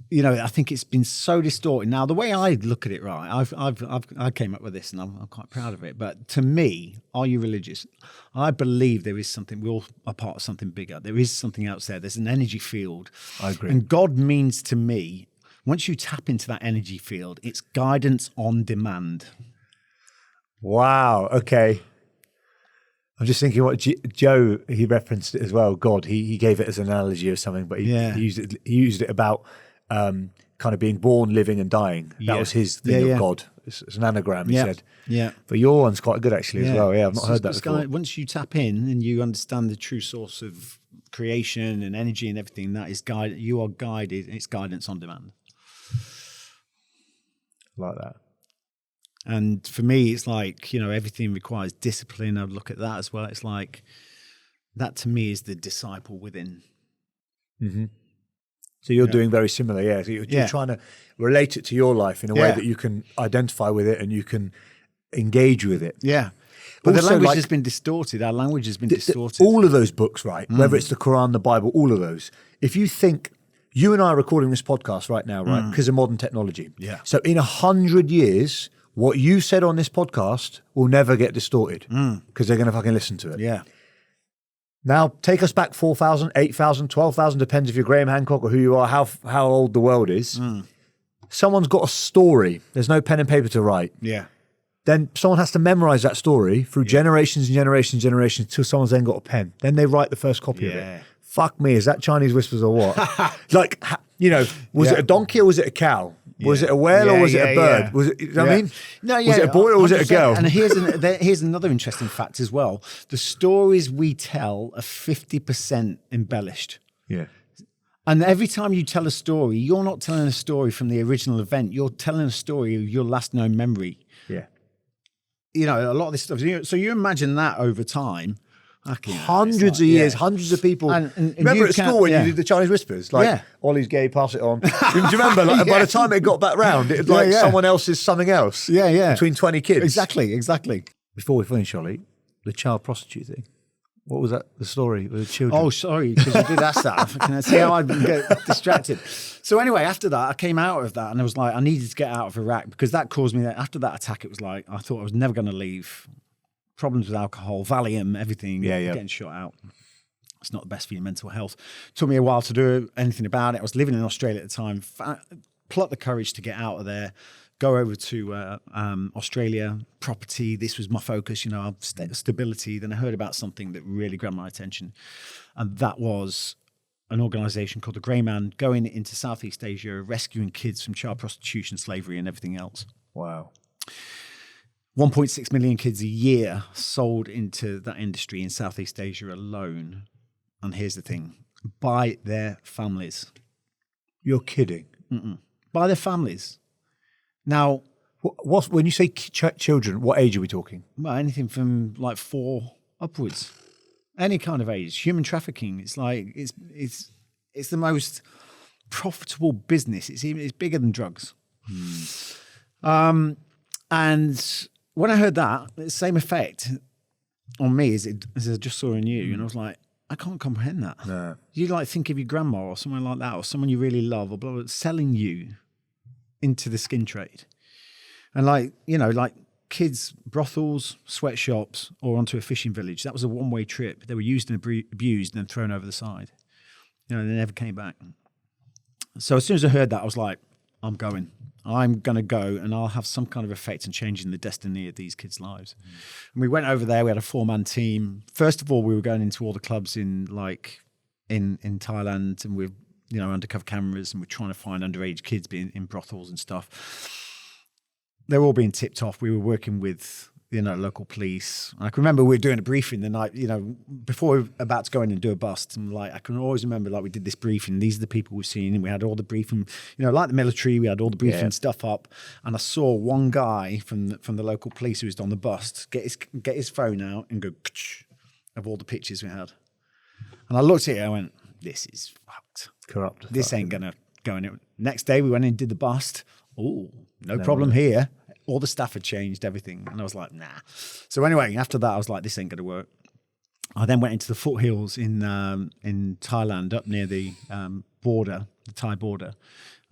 you know, I think it's been so distorted. Now, the way I look at it, right, I came up with this and I'm quite proud of it. But to me, are you religious? I believe there is something, we all are part of something bigger. There is something else there. There's an energy field. I agree. And God means to me, once you tap into that energy field, it's guidance on demand. Wow. Okay. I'm just thinking what Joe, he referenced it as well. God, he gave it as an analogy or something, but he used it about kind of being born, living and dying. That was his thing of God. It's an anagram, he said. Yeah. But your one's quite good actually as well. Yeah, I've not heard that before. Once you tap in and you understand the true source of creation and energy and everything, that is guided. You are guided. It's guidance on demand. Like that. And for me, it's like, everything requires discipline. I would look at that as well. It's like, that to me is the disciple within. Mm-hmm. So you're doing very similar, yeah. So you're trying to relate it to your life in a way that you can identify with it and you can engage with it. Yeah. But Also, the language has been distorted. Our language has been distorted. All of those books, right? Whether it's the Quran, the Bible, all of those. If you think, you and I are recording this podcast right now, right? Because of modern technology. Yeah. So in 100 years, what you said on this podcast will never get distorted because they're going to fucking listen to it. Yeah. Now, take us back 4,000, 8,000, 12,000, depends if you're Graham Hancock or who you are, how old the world is. Someone's got a story. There's no pen and paper to write. Yeah. Then someone has to memorize that story through generations and generations and generations until someone's then got a pen. Then they write the first copy of it. Fuck me, is that Chinese whispers or what? Was it a donkey or was it a cow? Was it a whale or was it a bird? Was it? You know what I mean? No, Was it a boy or was it a girl? And here's another interesting fact as well. The stories we tell are 50% embellished. Yeah. And every time you tell a story, you're not telling a story from the original event. You're telling a story of your last known memory. Yeah. A lot of this stuff. So you imagine that over time. Hundreds of years, hundreds of people. And remember at school when you did the Chinese whispers? Ollie's gay, pass it on. Do you remember? By the time it got back round, it was someone else's something else. Yeah, yeah. Between 20 kids. Exactly. Before we finish, Ollie, the child prostitute thing. What was that? The story with the children? Oh, sorry, because you did ask that. Can I see how I get distracted? So anyway, after that, I came out of that and I was like, I needed to get out of Iraq because that caused me, after that attack, it was like, I thought I was never going to leave. Problems with alcohol, Valium, everything, getting shot out. It's not the best for your mental health. Took me a while to do anything about it. I was living in Australia at the time. Plucked the courage to get out of there, go over to Australia, property. This was my focus, stability. Then I heard about something that really grabbed my attention. And that was an organization called the Grey Man going into Southeast Asia, rescuing kids from child prostitution, slavery, and everything else. Wow. 1.6 million kids a year sold into that industry in Southeast Asia alone. And here's the thing, by their families. You're kidding. By their families. Now, when you say children, what age are we talking? Well, anything from like 4 upwards. Any kind of age. Human trafficking. It's like, it's the most profitable business. It's bigger than drugs. And when I heard that, the same effect on me as I just saw in you, and I was like, I can't comprehend that. No. You think of your grandma or someone like that, or someone you really love, or blah, blah, selling you into the skin trade. And like kids, brothels, sweatshops, or onto a fishing village. That was a one-way trip. They were used and abused and then thrown over the side. They never came back. So as soon as I heard that, I was like, I'm going to go and I'll have some kind of effect in changing the destiny of these kids' lives. And we went over there. We had a 4-man team. First of all, we were going into all the clubs in Thailand, and we're, undercover cameras, and we're trying to find underage kids being in brothels and stuff. They're all being tipped off. We were working with, local police. I can remember we were doing a briefing the night, before we were about to go in and do a bust. And I can always remember, we did this briefing. These are the people we've seen. And we had all the briefing, like the military, we had all the briefing stuff up. And I saw one guy from the local police who was on the bust get his phone out and go, of all the pictures we had. And I looked at it, I went, this is fucked. Corrupt. This ain't going to go in it. Next day we went in and did the bust. Oh, no problem here. All the staff had changed, everything. And I was like, nah. So anyway, after that, I was like, this ain't going to work. I then went into the foothills in Thailand, up near the border, the Thai border.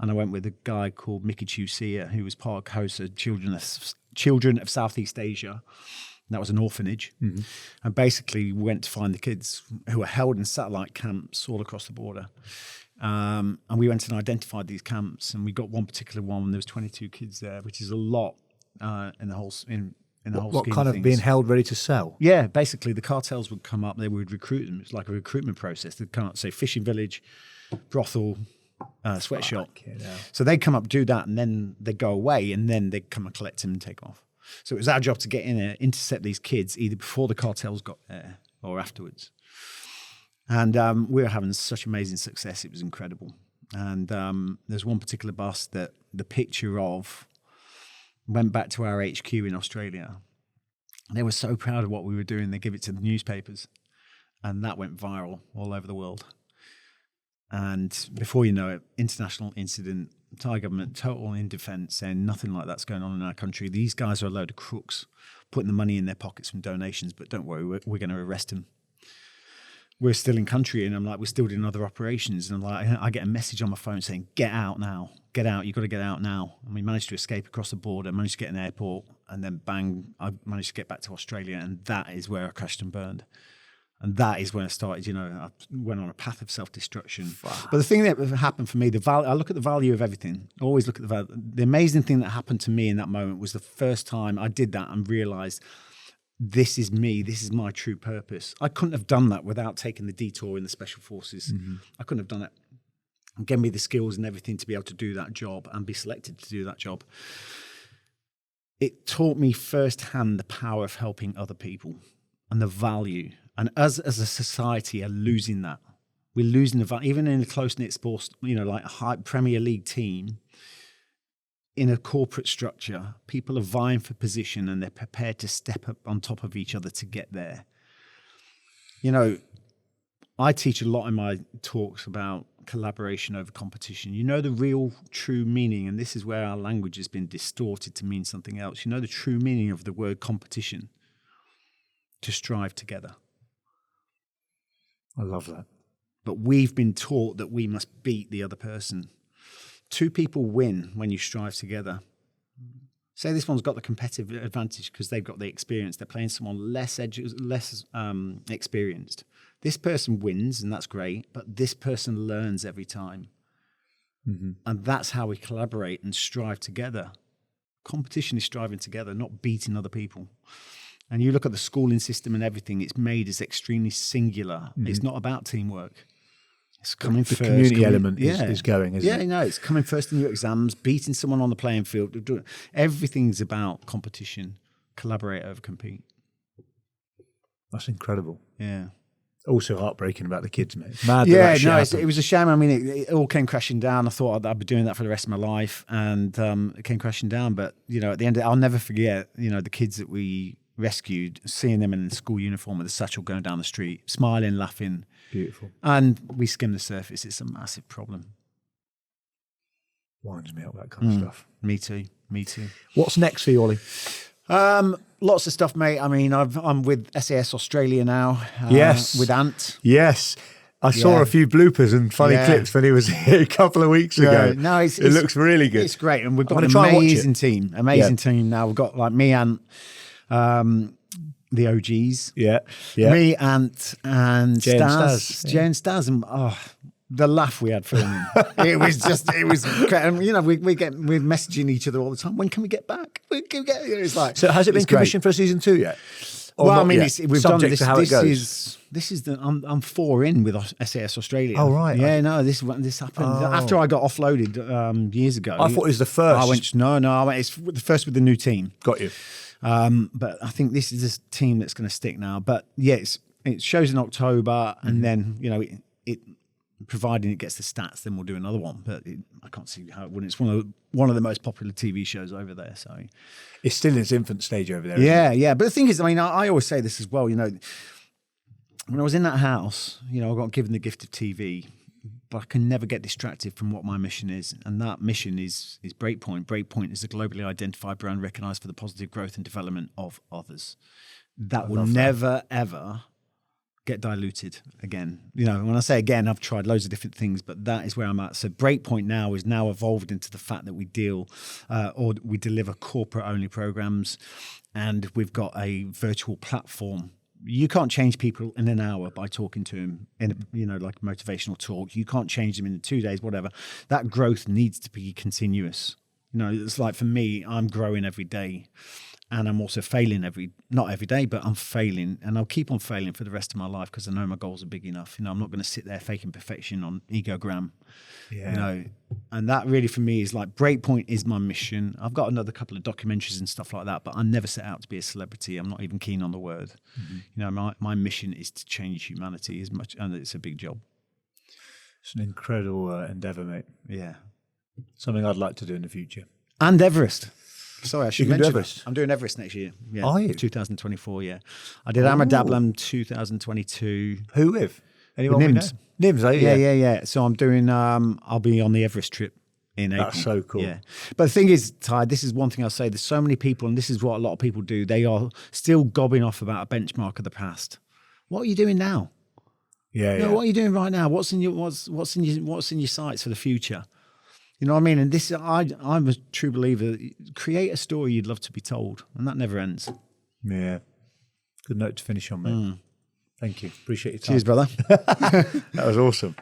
And I went with a guy called Mickey Chusia, who was part of COSA, Children of Southeast Asia. And that was an orphanage. Mm-hmm. And basically, we went to find the kids who were held in satellite camps all across the border. And we went and identified these camps, and we got one particular one. There was 22 kids there, which is a lot in the whole in the whole what scheme kind of of things. being held ready to sell? Yeah, basically the cartels would come up. They would recruit them. It's like a recruitment process. They'd come up, say, fishing village, brothel, sweatshop. Yeah. So they come up, do that, and then they go away, and then they come and collect them and take off. So it was our job to get in there, intercept these kids either before the cartels got there or afterwards. And we were having such amazing success. It was incredible. And there's one particular bus that the picture of went back to our HQ in Australia. They were so proud of what we were doing. They gave it to the newspapers, and that went viral all over the world. And before you know it, international incident, Thai government total in defence, saying nothing like that's going on in our country. These guys are a load of crooks, putting the money in their pockets from donations, but don't worry, we're going to arrest them. We're still in country, and I'm like, we're still doing other operations. And I'm like, I get a message on my phone saying, get out now, get out, you've got to get out now. And we managed to escape across the border, managed to get an airport, and then bang, I managed to get back to Australia, and that is where I crashed and burned. And that is when I started, I went on a path of self-destruction. Wow. But the thing that happened for me, I look at the value of everything. I always look at the value. The amazing thing that happened to me in that moment was the first time I did that and realized this is me. This is my true purpose. I couldn't have done that without taking the detour in the Special Forces. Mm-hmm. I couldn't have done it. It gave me the skills and everything to be able to do that job and be selected to do that job. It taught me firsthand the power of helping other people and the value. And us as a society are losing that. We're losing the value. Even in a close-knit sports, like a high Premier League team, in a corporate structure, people are vying for position and they're prepared to step up on top of each other to get there. I teach a lot in my talks about collaboration over competition. The real true meaning, and this is where our language has been distorted to mean something else. The true meaning of the word competition, to strive together. I love that. But we've been taught that we must beat the other person. Two people win when you strive together. Say this one's got the competitive advantage because they've got the experience. They're playing someone less experienced. This person wins, and that's great, but this person learns every time. Mm-hmm. And that's how we collaborate and strive together. Competition is striving together, not beating other people. And you look at the schooling system and everything, it's made as extremely singular. Mm-hmm. It's not about teamwork. It's coming first. The community element is going, isn't it? Yeah, it's coming first in your exams, beating someone on the playing field. Everything's about competition. Collaborate over compete. That's incredible. Yeah. Also heartbreaking about the kids, mate. Mad it was a shame. I mean, it all came crashing down. I thought I'd be doing that for the rest of my life, and it came crashing down. But, at the end, I'll never forget, the kids that we rescued, seeing them in the school uniform with a satchel going down the street, smiling, laughing. Beautiful. And we skim the surface. It's a massive problem. Winds me up, that kind of stuff. Me too. What's next for you, Ollie? Lots of stuff, mate. I mean, I'm with SAS Australia now. Yes. With Ant. Yes. I saw a few bloopers and funny clips when he was here a couple of weeks ago. No, it looks really good. It's great. And we've got an amazing team. Team now. We've got like me, Ant, the OGs. Yeah. Me, Ant, and Jay Staz. Jay and Staz. And the laugh we had filming. it was we're messaging each other all the time. When can we get back? It's like, so has it been commissioned for season 2 yet? Or well, I mean, we've done this. To how it goes. This is I'm 4 in with SAS Australia. Oh right. Yeah, no, this happened after I got offloaded years ago. I thought it was the first. I went it's the first with the new team. Got you. But I think this is this team that's going to stick now. But yes, it shows in October, and then it providing it gets the stats, then we'll do another one. But I can't see how it wouldn't. It's one of the most popular TV shows over there. So it's still in its infant stage over there. Yeah. But the thing is, I mean, I always say this as well. When I was in that house, I got given the gift of TV, but I can never get distracted from what my mission is. And that mission is Breakpoint. Breakpoint is a globally identified brand recognized for the positive growth and development of others. That will never, ever get diluted again. When I say again, I've tried loads of different things, but that is where I'm at. So Breakpoint now is evolved into the fact that we deal or we deliver corporate-only programs, and we've got a virtual platform. You can't change people in an hour by talking to them in like motivational talk. You can't change them in 2 days, whatever. That growth needs to be continuous. It's like for me, I'm growing every day. And I'm also failing not every day, but I'm failing, and I'll keep on failing for the rest of my life because I know my goals are big enough. You know, I'm not going to sit there faking perfection on egogram. Yeah. You know, and that really for me is like breakpoint is my mission. I've got another couple of documentaries and stuff like that, but I never set out to be a celebrity. I'm not even keen on the word. Mm-hmm. You know, my mission is to change humanity as much, and it's a big job. It's an incredible endeavour, mate. Yeah, something I'd like to do in the future. And Everest. Sorry, I should mention Everest. I'm doing Everest next year. Yeah, are you? 2024. Yeah, I did Amadablam 2022. Who with? Anyone we know? Nims, yeah. So I'm doing. I'll be on the Everest trip in April. That's so cool. Yeah, but the thing is, Ty, this is one thing I'll say. There's so many people, and this is what a lot of people do. They are still gobbing off about a benchmark of the past. What are you doing now? Yeah. What are you doing right now? What's in your sights for the future? You know what I mean? And this, I'm a true believer. Create a story you'd love to be told, and that never ends. Yeah. Good note to finish on, mate. Thank you. Appreciate your time. Cheers, brother. That was awesome.